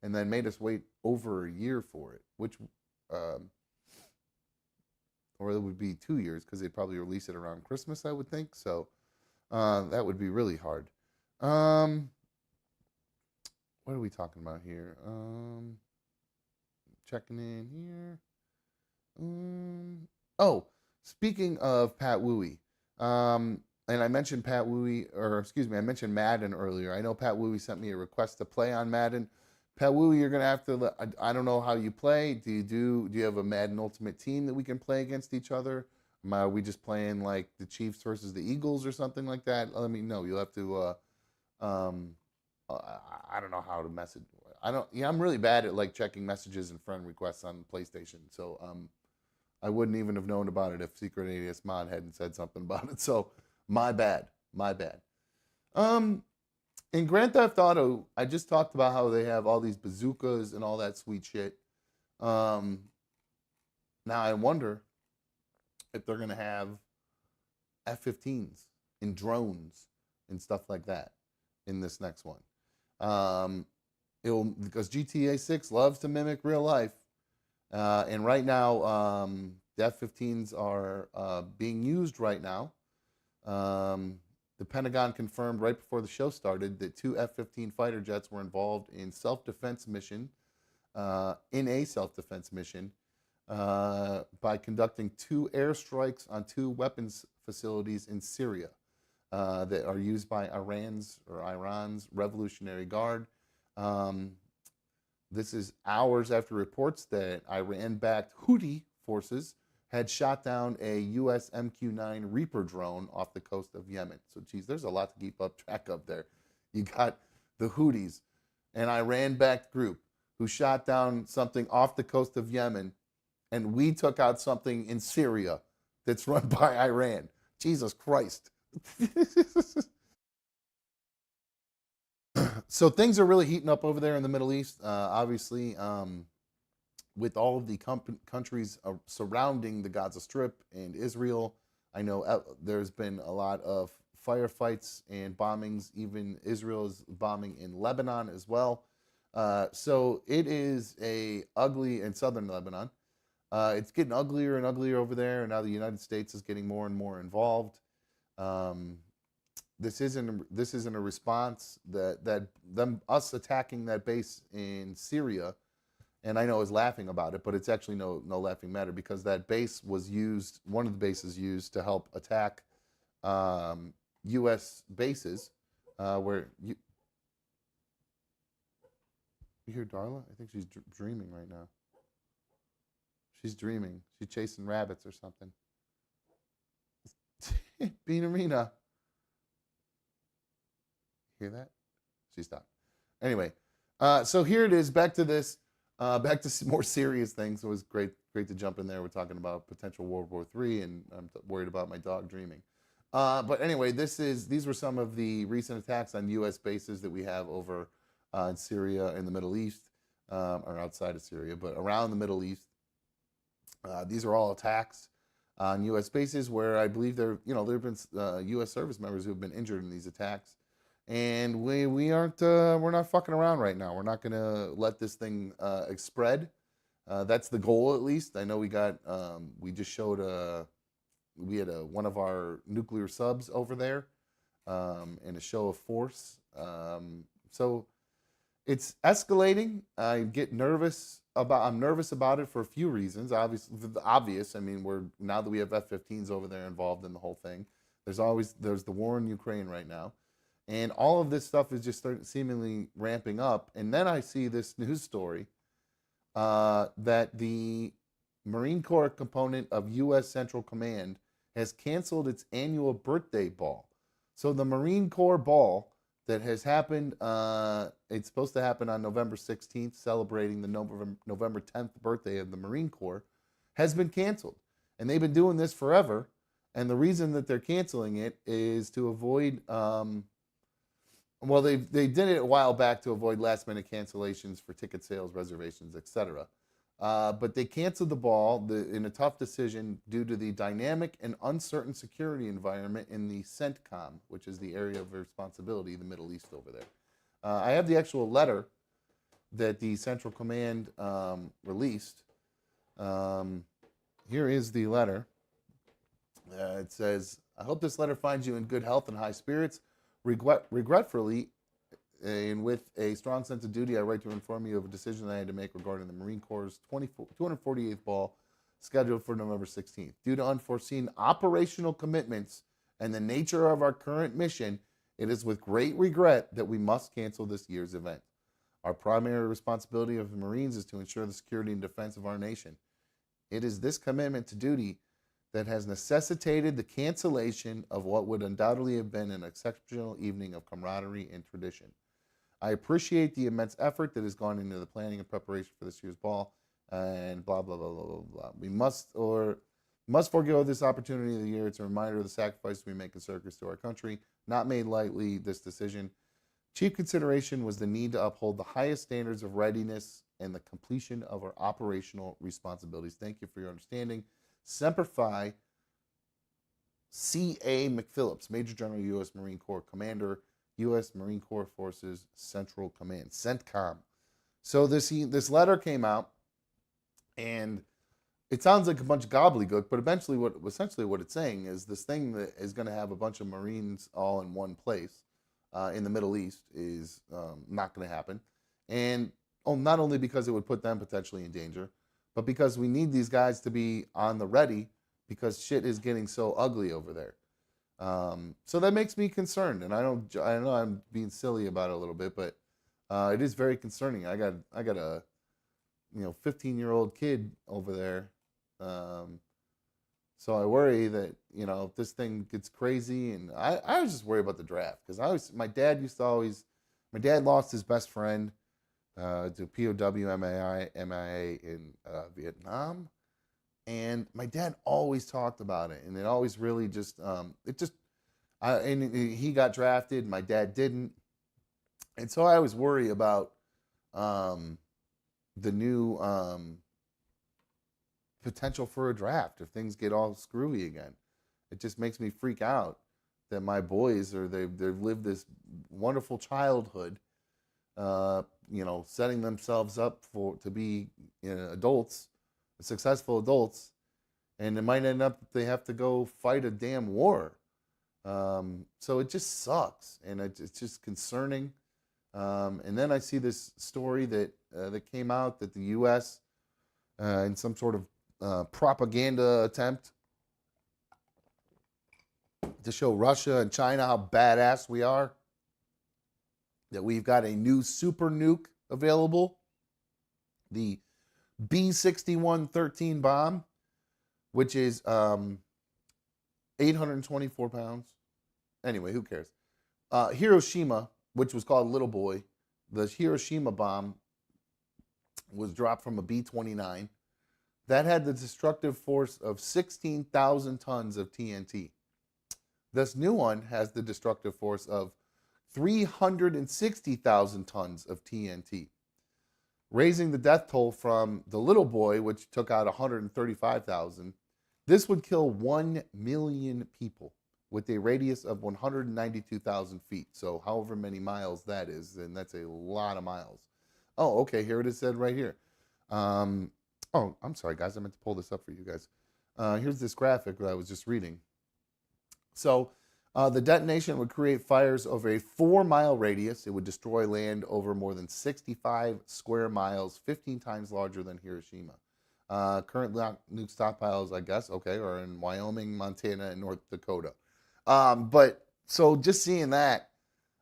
and then made us wait over a year for it, which, or it would be 2 years because they'd probably release it around Christmas, I would think. So that would be really hard. What are we talking about here? Checking in here. Oh, speaking of Pat Wooey, and I mentioned Pat Wooey, or excuse me, I mentioned Madden earlier. I know Pat Wooey sent me a request to play on Madden. Pat Wooey, you're gonna have to. I don't know how you play. Do you have a Madden Ultimate Team that we can play against each other? Are we just playing like the Chiefs versus the Eagles or something like that? Let me know. You'll have to. I don't know how to message. I don't. Yeah, I'm really bad at like checking messages and friend requests on PlayStation. So I wouldn't even have known about it if Secret ADS Mod hadn't said something about it. So my bad. My bad. In Grand Theft Auto, I just talked about how they have all these bazookas and all that sweet shit. Now I wonder if they're gonna have F-15s and drones and stuff like that in this next one. Because GTA 6 loves to mimic real life, and right now the F-15s are being used right now. The Pentagon confirmed right before the show started that 2 F-15 fighter jets were involved in self-defense mission, by conducting 2 airstrikes on 2 weapons facilities in Syria that are used by Iran's Revolutionary Guard. This is hours after reports that Iran-backed Houthi forces had shot down a U.S. MQ-9 Reaper drone off the coast of Yemen. So, geez, there's a lot to keep up track of there. You got the Houthis, an Iran-backed group who shot down something off the coast of Yemen, and we took out something in Syria that's run by Iran. Jesus Christ. So things are really heating up over there in the Middle East. Obviously, with all of the countries surrounding the Gaza Strip and Israel. I know there's been a lot of firefights and bombings. Even Israel is bombing in Lebanon as well. So it is ugly in southern Lebanon. It's getting uglier and uglier over there, and now the United States is getting more and more involved. This isn't a response that us attacking that base in Syria. And I know is laughing about it, but it's actually no laughing matter because that base was used, one of the bases used to help attack U.S. bases where you hear Darla? I think she's dreaming right now. She's dreaming. She's chasing rabbits or something. Bean Arena. Hear that? She stopped. Anyway, so here it is. Back to this. Back to more serious things. It was great to jump in there. We're talking about potential World War III, and I'm worried about my dog dreaming. But anyway, these were some of the recent attacks on U.S. bases that we have over in Syria and the Middle East, or outside of Syria, but around the Middle East. These are all attacks on U.S. bases where I believe there have been U.S. service members who have been injured in these attacks. And we're not fucking around right now. We're not going to let this thing spread. That's the goal, at least. I know we just showed we had one of our nuclear subs over there in a show of force. So it's escalating. I'm nervous about it for a few reasons. Obvious. I mean, now that we have F-15s over there involved in the whole thing. There's the war in Ukraine right now, and all of this stuff is just seemingly ramping up. And then I see this news story that the Marine Corps component of U.S. Central Command has canceled its annual birthday ball. So the Marine Corps ball that has happened, it's supposed to happen on November 16th, celebrating the November 10th birthday of the Marine Corps, has been canceled. And they've been doing this forever. And the reason that they're canceling it is to avoid, they did it a while back to avoid last-minute cancellations for ticket sales, reservations, etc. But they canceled the ball in a tough decision due to the dynamic and uncertain security environment in the CENTCOM, which is the area of responsibility, the Middle East over there. I have the actual letter that the Central Command released. Here is the letter. It says, I hope this letter finds you in good health and high spirits. Regretfully, and with a strong sense of duty, I write to inform you of a decision that I had to make regarding the Marine Corps' 248th ball scheduled for November 16th. Due to unforeseen operational commitments and the nature of our current mission, it is with great regret that we must cancel this year's event. Our primary responsibility of the Marines is to ensure the security and defense of our nation. It is this commitment to duty that has necessitated the cancellation of what would undoubtedly have been an exceptional evening of camaraderie and tradition. I appreciate the immense effort that has gone into the planning and preparation for this year's ball, and blah, blah, blah, blah, blah, blah. We must forego this opportunity of the year. It's a reminder of the sacrifices we make in service to our country. Not made lightly, this decision. Chief consideration was the need to uphold the highest standards of readiness and the completion of our operational responsibilities. Thank you for your understanding. Semper Fi, C.A. McPhillips, Major General, U.S. Marine Corps Commander, U.S. Marine Corps Forces Central Command, CENTCOM. So this letter came out, and it sounds like a bunch of gobbledygook, but essentially what it's saying is this thing that is going to have a bunch of Marines all in one place in the Middle East is not going to happen. And not only because it would put them potentially in danger, but because we need these guys to be on the ready because shit is getting so ugly over there. So that makes me concerned, and I know I'm being silly about it a little bit, but it is very concerning. I got a 15-year-old kid over there, so I worry that if this thing gets crazy, and I was just worried about the draft because my dad lost his best friend to POW MIA in Vietnam. And my dad always talked about it, and it always really and he got drafted, my dad didn't. And so I always worry about the new potential for a draft if things get all screwy again. It just makes me freak out that my boys they've lived this wonderful childhood, setting themselves up to be adults, successful adults, and it might end up that they have to go fight a damn war. So it just sucks, and it's just concerning. And then I see this story that came out that the U.S. In some sort of propaganda attempt to show Russia and China how badass we are, that we've got a new super nuke available, the B-61-13 bomb, which is 824 pounds. Anyway, who cares? Hiroshima, which was called Little Boy, the Hiroshima bomb was dropped from a B-29. That had the destructive force of 16,000 tons of TNT. This new one has the destructive force of 360,000 tons of TNT, raising the death toll from the Little Boy, which took out 135,000. This would kill 1 million people with a radius of 192,000 feet. So however many miles that is, and that's a lot of miles. Oh, okay, here it is said right here. I'm sorry, guys. I meant to pull this up for you guys. Here's this graphic that I was just reading. So the detonation would create fires over a 4-mile radius. It would destroy land over more than 65 square miles, 15 times larger than Hiroshima. Current nuke stockpiles, I guess, okay, are in Wyoming, Montana, and North Dakota. But so just seeing that,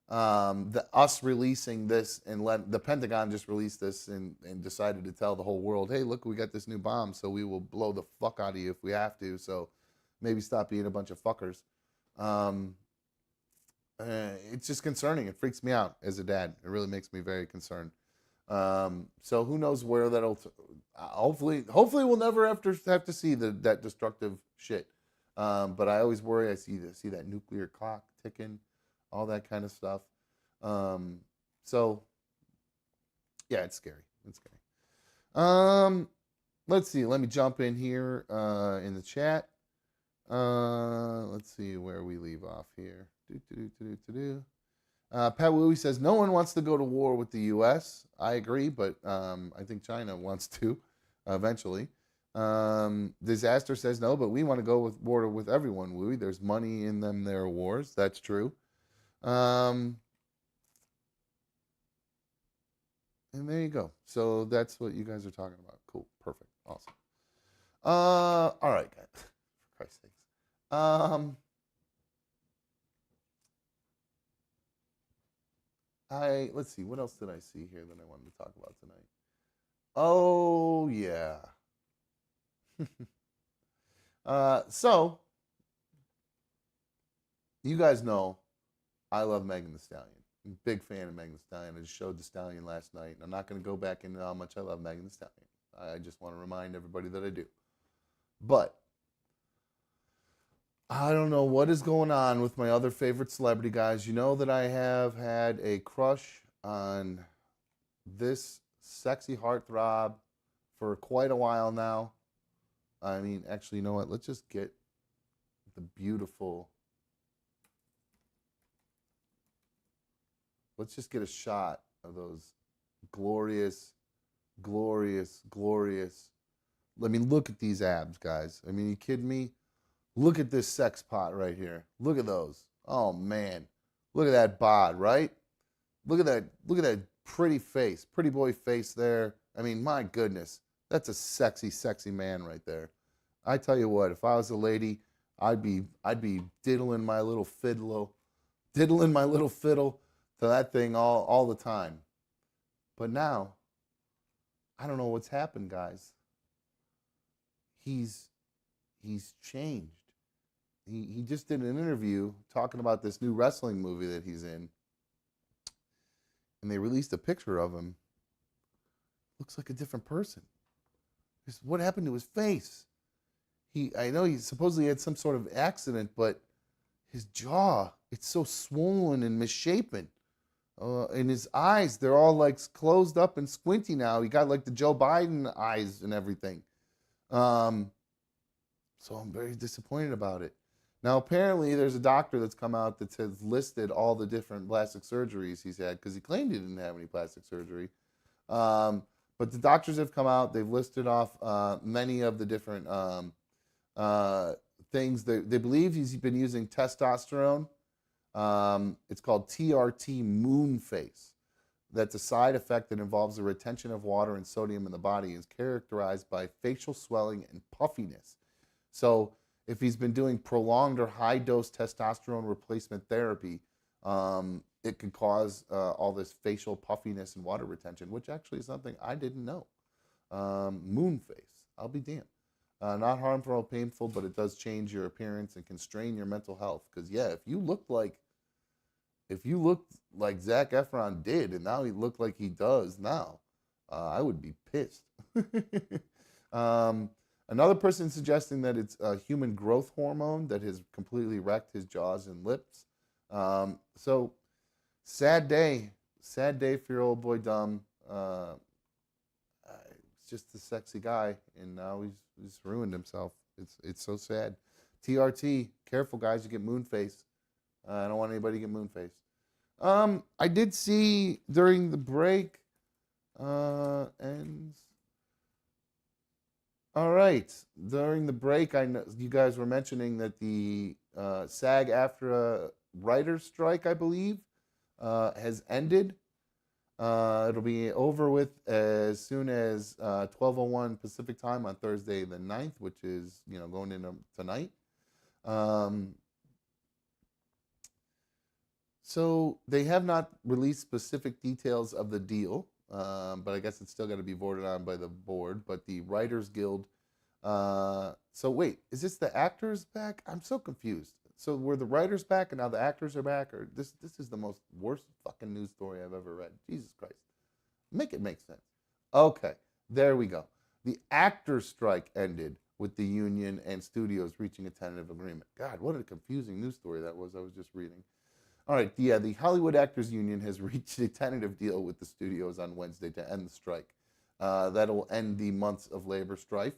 us releasing this and the Pentagon just released this and decided to tell the whole world, hey, look, we got this new bomb, so we will blow the fuck out of you if we have to. So maybe stop being a bunch of fuckers. It's just concerning. It freaks me out as a dad. It really makes me very concerned. So who knows where that'll. Hopefully we'll never have to see that destructive shit. But I always worry. I see that nuclear clock ticking, all that kind of stuff. So yeah, it's scary. It's scary. Let's see. Let me jump in here in the chat. Let's see where we leave off here. Pat Wooey says, no one wants to go to war with the U.S. I agree, but I think China wants to eventually. Disaster says, no, but we want to go with war with everyone, Wooey. There's money in their wars. That's true. And there you go. So that's what you guys are talking about. Cool. Perfect. Awesome. All right, guys. For Christ's sakes. Let's see, what else did I see here that I wanted to talk about tonight? Oh yeah. So you guys know I love Megan Thee Stallion. I'm a big fan of Megan Thee Stallion. I just showed the Stallion last night, and I'm not going to go back into how much I love Megan Thee Stallion. I just want to remind everybody that I do. But I don't know what is going on with my other favorite celebrity guys. You know that I have had a crush on this sexy heartthrob for quite a while now. I mean, actually, you know what? Let's just get the beautiful. Let's just get a shot of those glorious, glorious, glorious. I mean, look at these abs, guys. I mean, you kidding me? Look at this sex pot right here. Look at those. Oh man. Look at that bod, right? Look at that pretty face. Pretty boy face there. I mean, my goodness. That's a sexy, sexy man right there. I tell you what, if I was a lady, I'd be diddling my little fiddle to that thing all the time. But now, I don't know what's happened, guys. He's changed. He just did an interview talking about this new wrestling movie that he's in. And they released a picture of him. Looks like a different person. What happened to his face? I know he supposedly had some sort of accident, but his jaw, it's so swollen and misshapen. And his eyes, they're all like closed up and squinty now. He got like the Joe Biden eyes and everything. So I'm very disappointed about it. Now, apparently, there's a doctor that's come out that has listed all the different plastic surgeries he's had because he claimed he didn't have any plastic surgery. But the doctors have come out. They've listed off many of the different things. They believe he's been using testosterone. It's called TRT moon face. That's a side effect that involves the retention of water and sodium in the body and is characterized by facial swelling and puffiness. So if he's been doing prolonged or high-dose testosterone replacement therapy, it could cause all this facial puffiness and water retention, which actually is something I didn't know. Moon face, I'll be damned. Not harmful or painful, but it does change your appearance and constrain your mental health. Because, yeah, if you looked like Zac Efron did, and now he looked like he does now, I would be pissed. Another person suggesting that it's a human growth hormone that has completely wrecked his jaws and lips. So sad day for your old boy Dumb. He's just a sexy guy, and now he's ruined himself. It's so sad. TRT, careful guys, you get moon face. I don't want anybody to get moon face. I did see during the break, and All right. During the break, I know you guys were mentioning that the SAG-AFTRA writer's strike, I believe, has ended. It'll be over with as soon as 12:01 Pacific time on Thursday the 9th, which is, going into tonight. So they have not released specific details of the deal, but I guess it's still got to be voted on by the board. But the Writers Guild. So wait, is this the actors back? I'm so confused. So were the writers back and now the actors are back, or this is the most worst fucking news story I've ever read. Jesus Christ, make it make sense. Okay, there we go. The actors' strike ended with the union and studios reaching a tentative agreement. God, what a confusing news story that was. I was just reading. All right, yeah, the Hollywood Actors Union has reached a tentative deal with the studios on Wednesday to end the strike. That'll end the months of labor strife.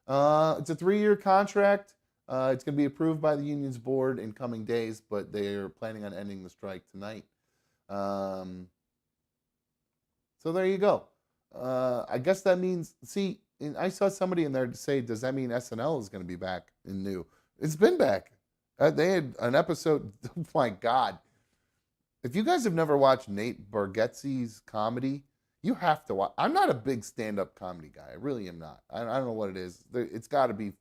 It's a 3-year contract. It's going to be approved by the union's board in coming days, but they're planning on ending the strike tonight. So there you go. I guess that means, I saw somebody in there say, does that mean SNL is going to be back in new? It's been back. They had an episode, oh my God. If you guys have never watched Nate Bargatze's comedy, you have to watch. I'm not a big stand-up comedy guy. I really am not. I don't know what it is. It's got to be.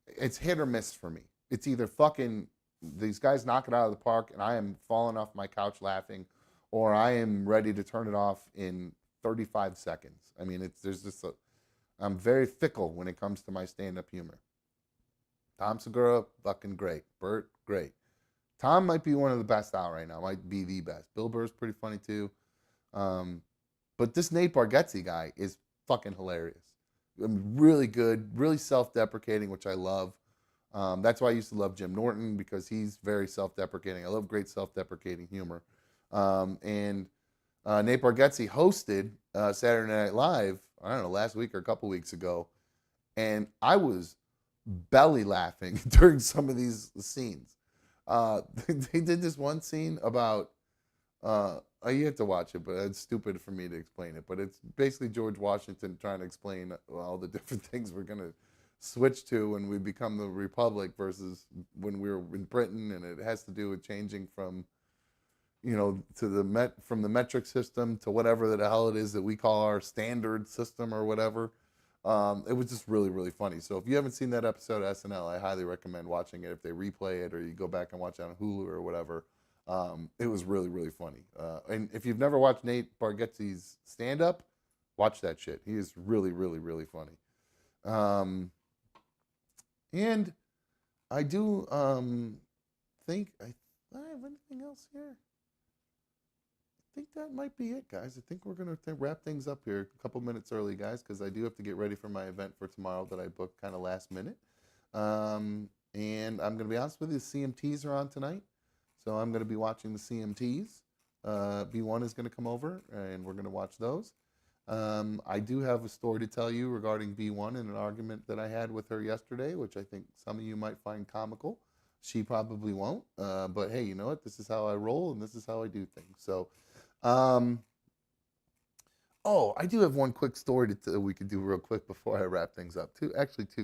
It's hit or miss for me. It's either fucking these guys knock it out of the park and I am falling off my couch laughing, or I am ready to turn it off in 35 seconds. I mean, I'm very fickle when it comes to my stand-up humor. Tom Segura, fucking great. Bert, great. Tom might be one of the best out right now. Might be the best. Bill Burr's pretty funny too. But this Nate Bargatze guy is fucking hilarious. I mean, really good, really self-deprecating, which I love. That's why I used to love Jim Norton, because he's very self-deprecating. I love great self-deprecating humor. And Nate Bargatze hosted Saturday Night Live, I don't know, last week or a couple weeks ago. And I was belly laughing during some of these scenes. They did this one scene about, you have to watch it, but it's stupid for me to explain it. But it's basically George Washington trying to explain all the different things we're going to switch to when we become the Republic versus when we were in Britain. And it has to do with changing from, from the metric system to whatever the hell it is that we call our standard system or whatever. It was just really, really funny. So if you haven't seen that episode of SNL, I highly recommend watching it. If they replay it or you go back and watch it on Hulu or whatever, it was really, really funny. And if you've never watched Nate Bargatze's stand-up, watch that shit. He is really, really, really funny. And I do think I have anything else here. I think that might be it, guys. I think we're going to wrap things up here a couple minutes early, guys, because I do have to get ready for my event for tomorrow that I booked kind of last minute. And I'm going to be honest with you, the CMTs are on tonight. So I'm going to be watching the CMTs. B1 is going to come over, and we're going to watch those. I do have a story to tell you regarding B1 and an argument that I had with her yesterday, which I think some of you might find comical. She probably won't. But hey, you know what? This is how I roll, and this is how I do things. So... I do have one quick story that we could do real quick before I wrap things up. Two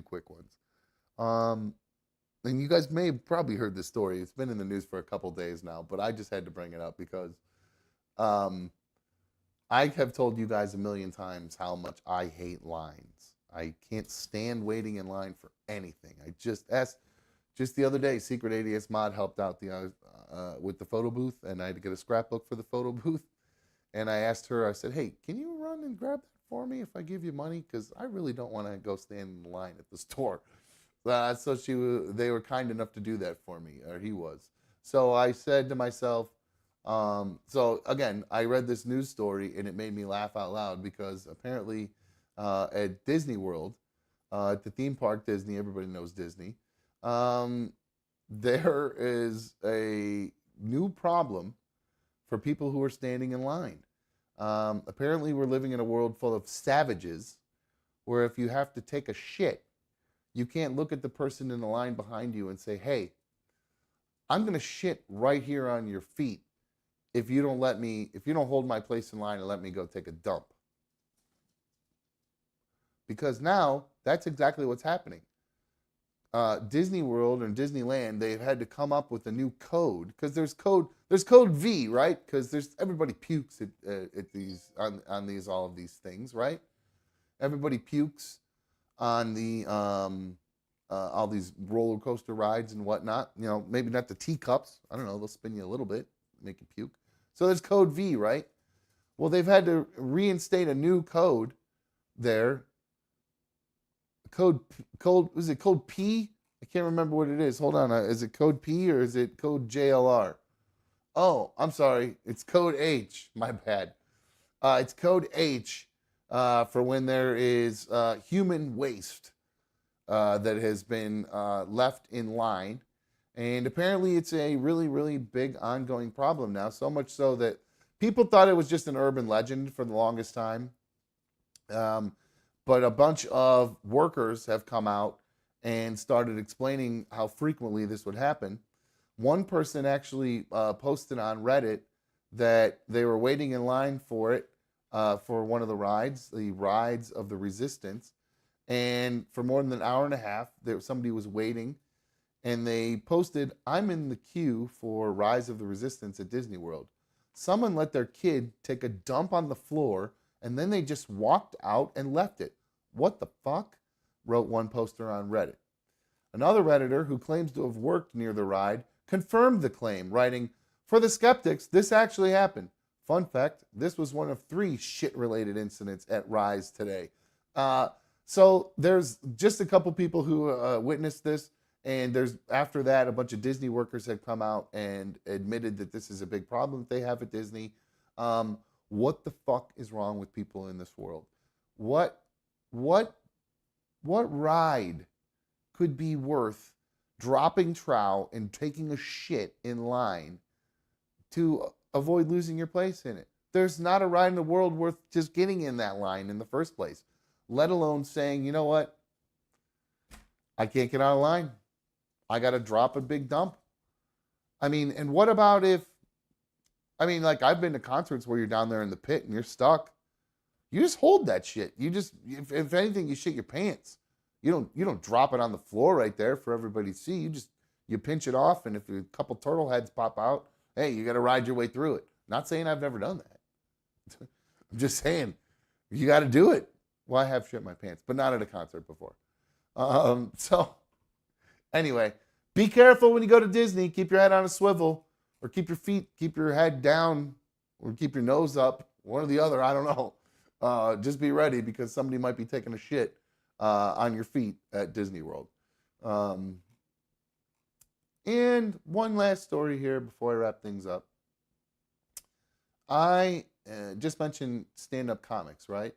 quick ones. And you guys may have probably heard this story. It's been in the news for a couple days now, but I just had to bring it up because I have told you guys a million times how much I hate lines. I can't stand waiting in line for anything. I just the other day, Secret ADS Mod helped out with the photo booth, and I had to get a scrapbook for the pto booth. And I asked her, I said, hey, can you run and grab that for me if I give you money? Because I really don't want to go stand in line at the store. So they were kind enough to do that for me, or he was. So I said to myself, so again, I read this news story, and it made me laugh out loud because apparently at Disney World, at the theme park Disney, everybody knows Disney, there is a new problem for people who are standing in line. Apparently, we're living in a world full of savages where if you have to take a shit, you can't look at the person in the line behind you and say, hey, I'm going to shit right here on your feet if you don't hold my place in line and let me go take a dump. because now that's exactly what's happening. Disney World and Disneyland, they've had to come up with a new code because there's code V, right? Because there's everybody pukes at these on these all of these things, right? Everybody pukes on the all these roller coaster rides and whatnot. You know, maybe not the teacups. I don't know. They'll spin you a little bit, make you puke. So there's code V, right? Well, they've had to reinstate a new code there. Code is it code P? I can't remember what it is. Hold on. Is it code P or is it code JLR? Oh, I'm sorry. It's code H. My bad. It's code H for when there is human waste that has been left in line. And apparently it's a really, really big ongoing problem now. So much so that people thought it was just an urban legend for the longest time. But a bunch of workers have come out and started explaining how frequently this would happen. One person actually posted on Reddit that they were waiting in line for it for one of the rides of the Resistance. And for more than an hour and a half, somebody was waiting. And they posted, "I'm in the queue for Rise of the Resistance at Disney World. Someone let their kid take a dump on the floor and then they just walked out and left it. What the fuck?" wrote one poster on Reddit. Another Redditor who claims to have worked near the ride confirmed the claim, writing, "For the skeptics, this actually happened. Fun fact, this was one of 3 shit-related incidents at Rise today." So there's just a couple people who witnessed this, and there's after that a bunch of Disney workers had come out and admitted that this is a big problem that they have at Disney. What the fuck is wrong with people in this world? What ride could be worth dropping trowel and taking a shit in line to avoid losing your place in it? There's not a ride in the world worth just getting in that line in the first place, let alone saying, you know what? I can't get out of line. I got to drop a big dump. I mean, and what about if, like I've been to concerts where you're down there in the pit and you're stuck. You just hold that shit. You just, if anything, you shit your pants. You don't drop it on the floor right there for everybody to see. You pinch it off, and if a couple turtle heads pop out, hey, you got to ride your way through it. Not saying I've never done that. I'm just saying you got to do it. Well, I have shit my pants, but not at a concert before. So anyway, be careful when you go to Disney. Keep your head on a swivel, or keep your head down, or keep your nose up. One or the other, I don't know. Just be ready because somebody might be taking a shit on your feet at Disney World. And one last story here before I wrap things up. I just mentioned stand-up comics, right?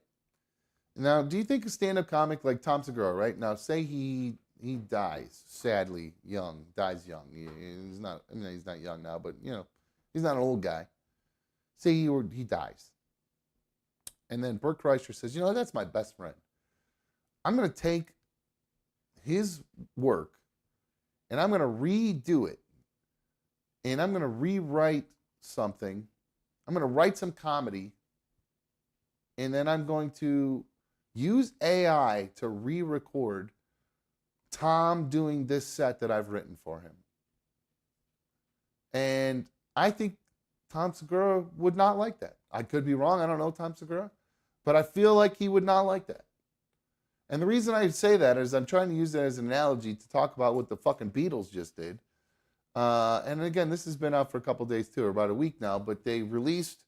Now, do you think a stand-up comic like Tom Segura, right? Now, say he dies, sadly, dies young. He's not young now, but, he's not an old guy. Say he dies. And then Bert Kreischer says, that's my best friend. I'm going to take his work and I'm going to redo it. And I'm going to rewrite something. I'm going to write some comedy. And then I'm going to use AI to re-record Tom doing this set that I've written for him. And I think Tom Segura would not like that. I could be wrong. I don't know Tom Segura. But I feel like he would not like that. And the reason I say that is I'm trying to use that as an analogy to talk about what the fucking Beatles just did. And again, this has been out for a couple days too, or about a week now, but they released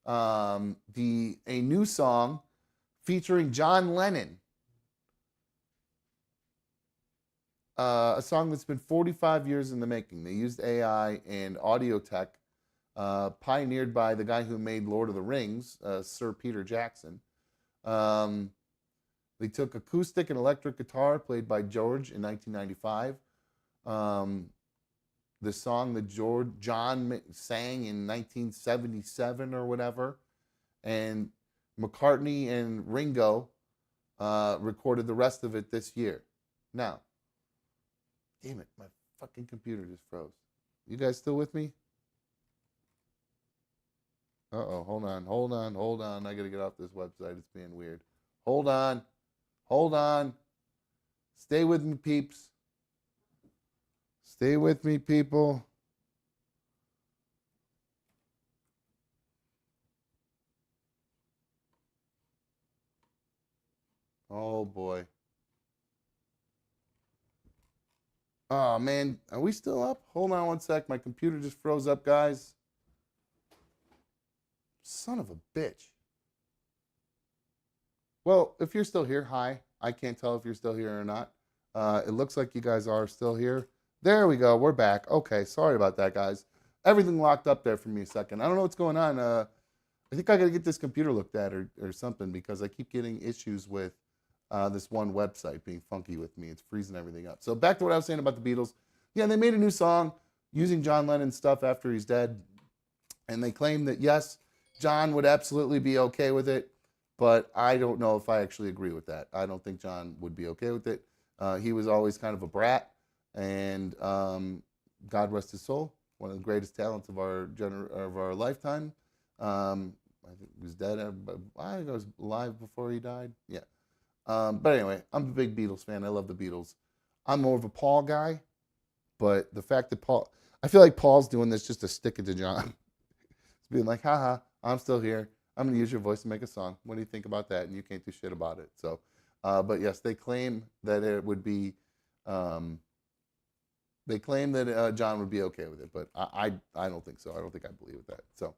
a new song featuring John Lennon. A song that's been 45 years in the making. They used AI and audio tech, pioneered by the guy who made Lord of the Rings, Sir Peter Jackson. They took acoustic and electric guitar played by George in 1995. The song that John sang in 1977 or whatever. And McCartney and Ringo recorded the rest of it this year. Now, damn it, my fucking computer just froze. You guys still with me? Uh-oh, hold on. I gotta get off this website. It's being weird. Hold on. Hold on. Stay with me, peeps. Stay with me, people. Oh, boy. Oh, man. Are we still up? Hold on one sec. My computer just froze up, guys. Son of a bitch. Well, if you're still here, hi. I can't tell if you're still here or not. It looks like you guys are still here. There we go. We're back. Okay. Sorry about that, guys. Everything locked up there for me a second. I don't know what's going on. I think I got to get this computer looked at or something because I keep getting issues with this one website being funky with me. It's freezing everything up. So back to what I was saying about the Beatles. Yeah, they made a new song using John Lennon's stuff after he's dead. And they claim that, yes, John would absolutely be okay with it. But I don't know if I actually agree with that. I don't think John would be okay with it. He was always kind of a brat. And God rest his soul. One of the greatest talents of our lifetime. I think he was dead. I think I was alive before he died. Yeah. But anyway, I'm a big Beatles fan. I love the Beatles. I'm more of a Paul guy. But the fact that I feel like Paul's doing this just to stick it to John. It's being like, haha, I'm still here. I'm going to use your voice to make a song. What do you think about that? And you can't do shit about it. So, but yes, they claim that it would be, they claim that John would be okay with it. But I don't think so. I don't think I believe with that. So,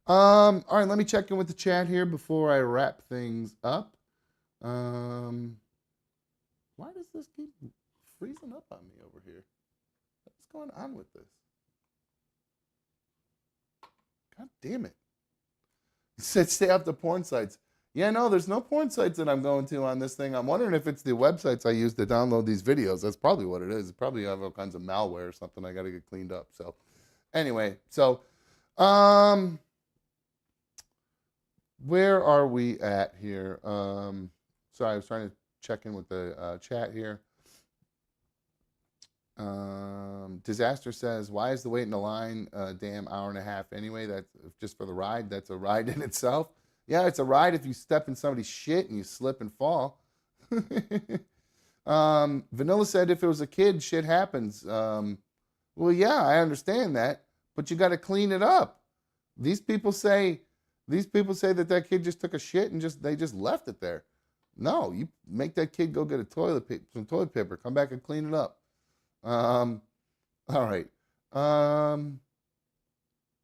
all right, let me check in with the chat here before I wrap things up. Why does this keep freezing up on me over here? What's going on with this? God damn it. It said stay off the porn sites. Yeah, no, there's no porn sites that I'm going to on this thing. I'm wondering if it's the websites I use to download these videos. That's probably what it is. It probably have all kinds of malware or something I got to get cleaned up. So anyway, so where are we at here? Sorry, I was trying to check in with the chat here. Disaster says, why is the wait in the line a damn hour and a half anyway? That's just for the ride. That's a ride in itself. Yeah, it's a ride if you step in somebody's shit and you slip and fall. Vanilla said if it was a kid, shit happens. Well, yeah, I understand that, but you got to clean it up. These people say that kid just took a shit and they just left it there. No, you make that kid go get some toilet paper, come back and clean it up. All right.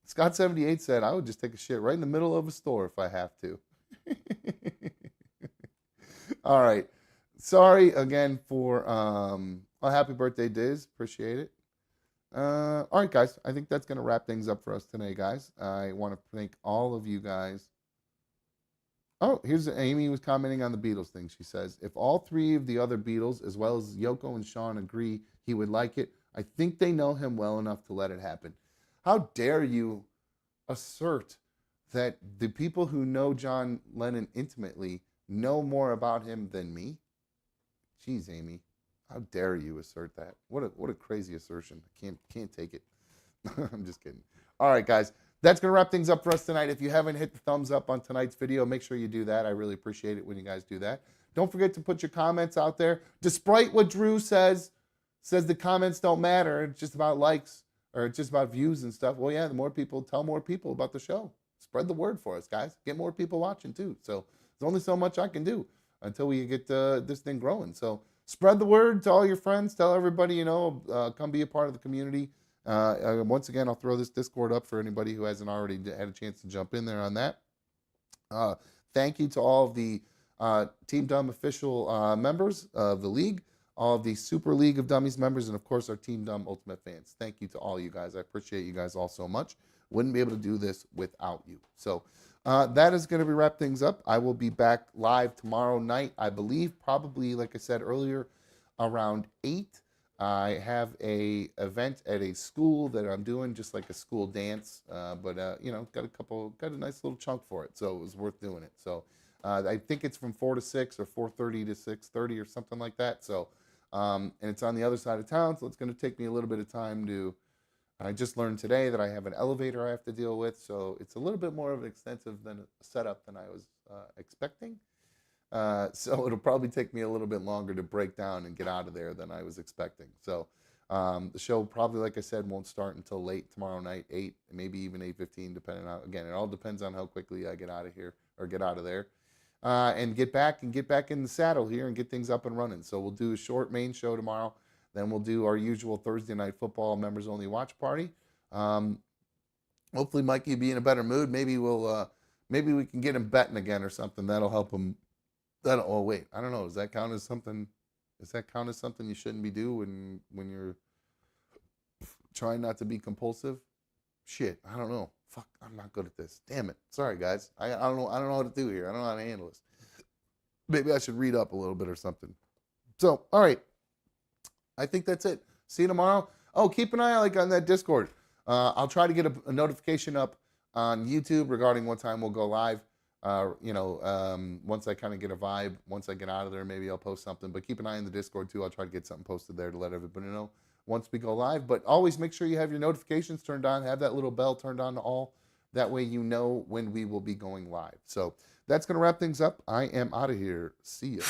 Scott78 said, I would just take a shit right in the middle of a store if I have to. All right. Sorry again for a happy birthday, Diz. Appreciate it. All right, guys. I think that's going to wrap things up for us today, guys. I want to thank all of you guys. Oh, here's Amy was commenting on the Beatles thing. She says, if all three of the other Beatles, as well as Yoko and Sean, agree he would like it, I think they know him well enough to let it happen. How dare you assert that the people who know John Lennon intimately know more about him than me? Jeez, Amy, how dare you assert that? What a crazy assertion. I can't take it. I'm just kidding. All right, guys. That's going to wrap things up for us tonight. If you haven't hit the thumbs up on tonight's video, make sure you do that. I really appreciate it when you guys do that. Don't forget to put your comments out there. Despite what Drew says the comments don't matter. It's just about likes or it's just about views and stuff. Well, yeah, the more people, tell more people about the show. Spread the word for us, guys. Get more people watching, too. So there's only so much I can do until we get this thing growing. So spread the word to all your friends. Tell everybody you know. Come be a part of the community. Once again, I'll throw this Discord up for anybody who hasn't already had a chance to jump in there on that. Thank you to all of the Team Dumb official members of the league, all of the Super League of Dummies members, and of course our Team Dumb Ultimate fans. Thank you to all you guys. I appreciate you guys all so much. Wouldn't be able to do this without you. So that is going to wrap things up. I will be back live tomorrow night, I believe, probably, like I said earlier, around 8. I have a event at a school that I'm doing, just like a school dance, but you know, got a nice little chunk for it, so it was worth doing it. So I think it's from 4 to 6 or 4:30 to 6:30 or something like that. So and it's on the other side of town, so it's going to take me a little bit of time to. I just learned today that I have an elevator I have to deal with, so it's a little bit more of an extensive setup than I was expecting. So it'll probably take me a little bit longer to break down and get out of there than I was expecting. So the show probably, like I said, won't start until late tomorrow night, 8, maybe even 8:15, depending on, again, it all depends on how quickly I get out of here or get out of there. And get back in the saddle here and get things up and running. So we'll do a short main show tomorrow. Then we'll do our usual Thursday night football members only watch party. Hopefully Mikey will be in a better mood. Maybe we can get him betting again or something. That'll help him. Oh wait, I don't know. Does that count as something? Does that count as something you shouldn't be doing when you're trying not to be compulsive? Shit, I don't know. Fuck, I'm not good at this. Damn it. Sorry guys. I don't know what to do here. I don't know how to handle this. Maybe I should read up a little bit or something. So, all right. I think that's it. See you tomorrow. Oh, keep an eye on that Discord. I'll try to get a notification up on YouTube regarding what time we'll go live. Once I kind of get a vibe, once I get out of there, maybe I'll post something. But keep an eye on the Discord too. I'll try to get something posted there to let everybody know once we go live. But always make sure you have your notifications turned on. Have that little bell turned on to all. That way you know when we will be going live. So that's going to wrap things up. I am out of here. See ya.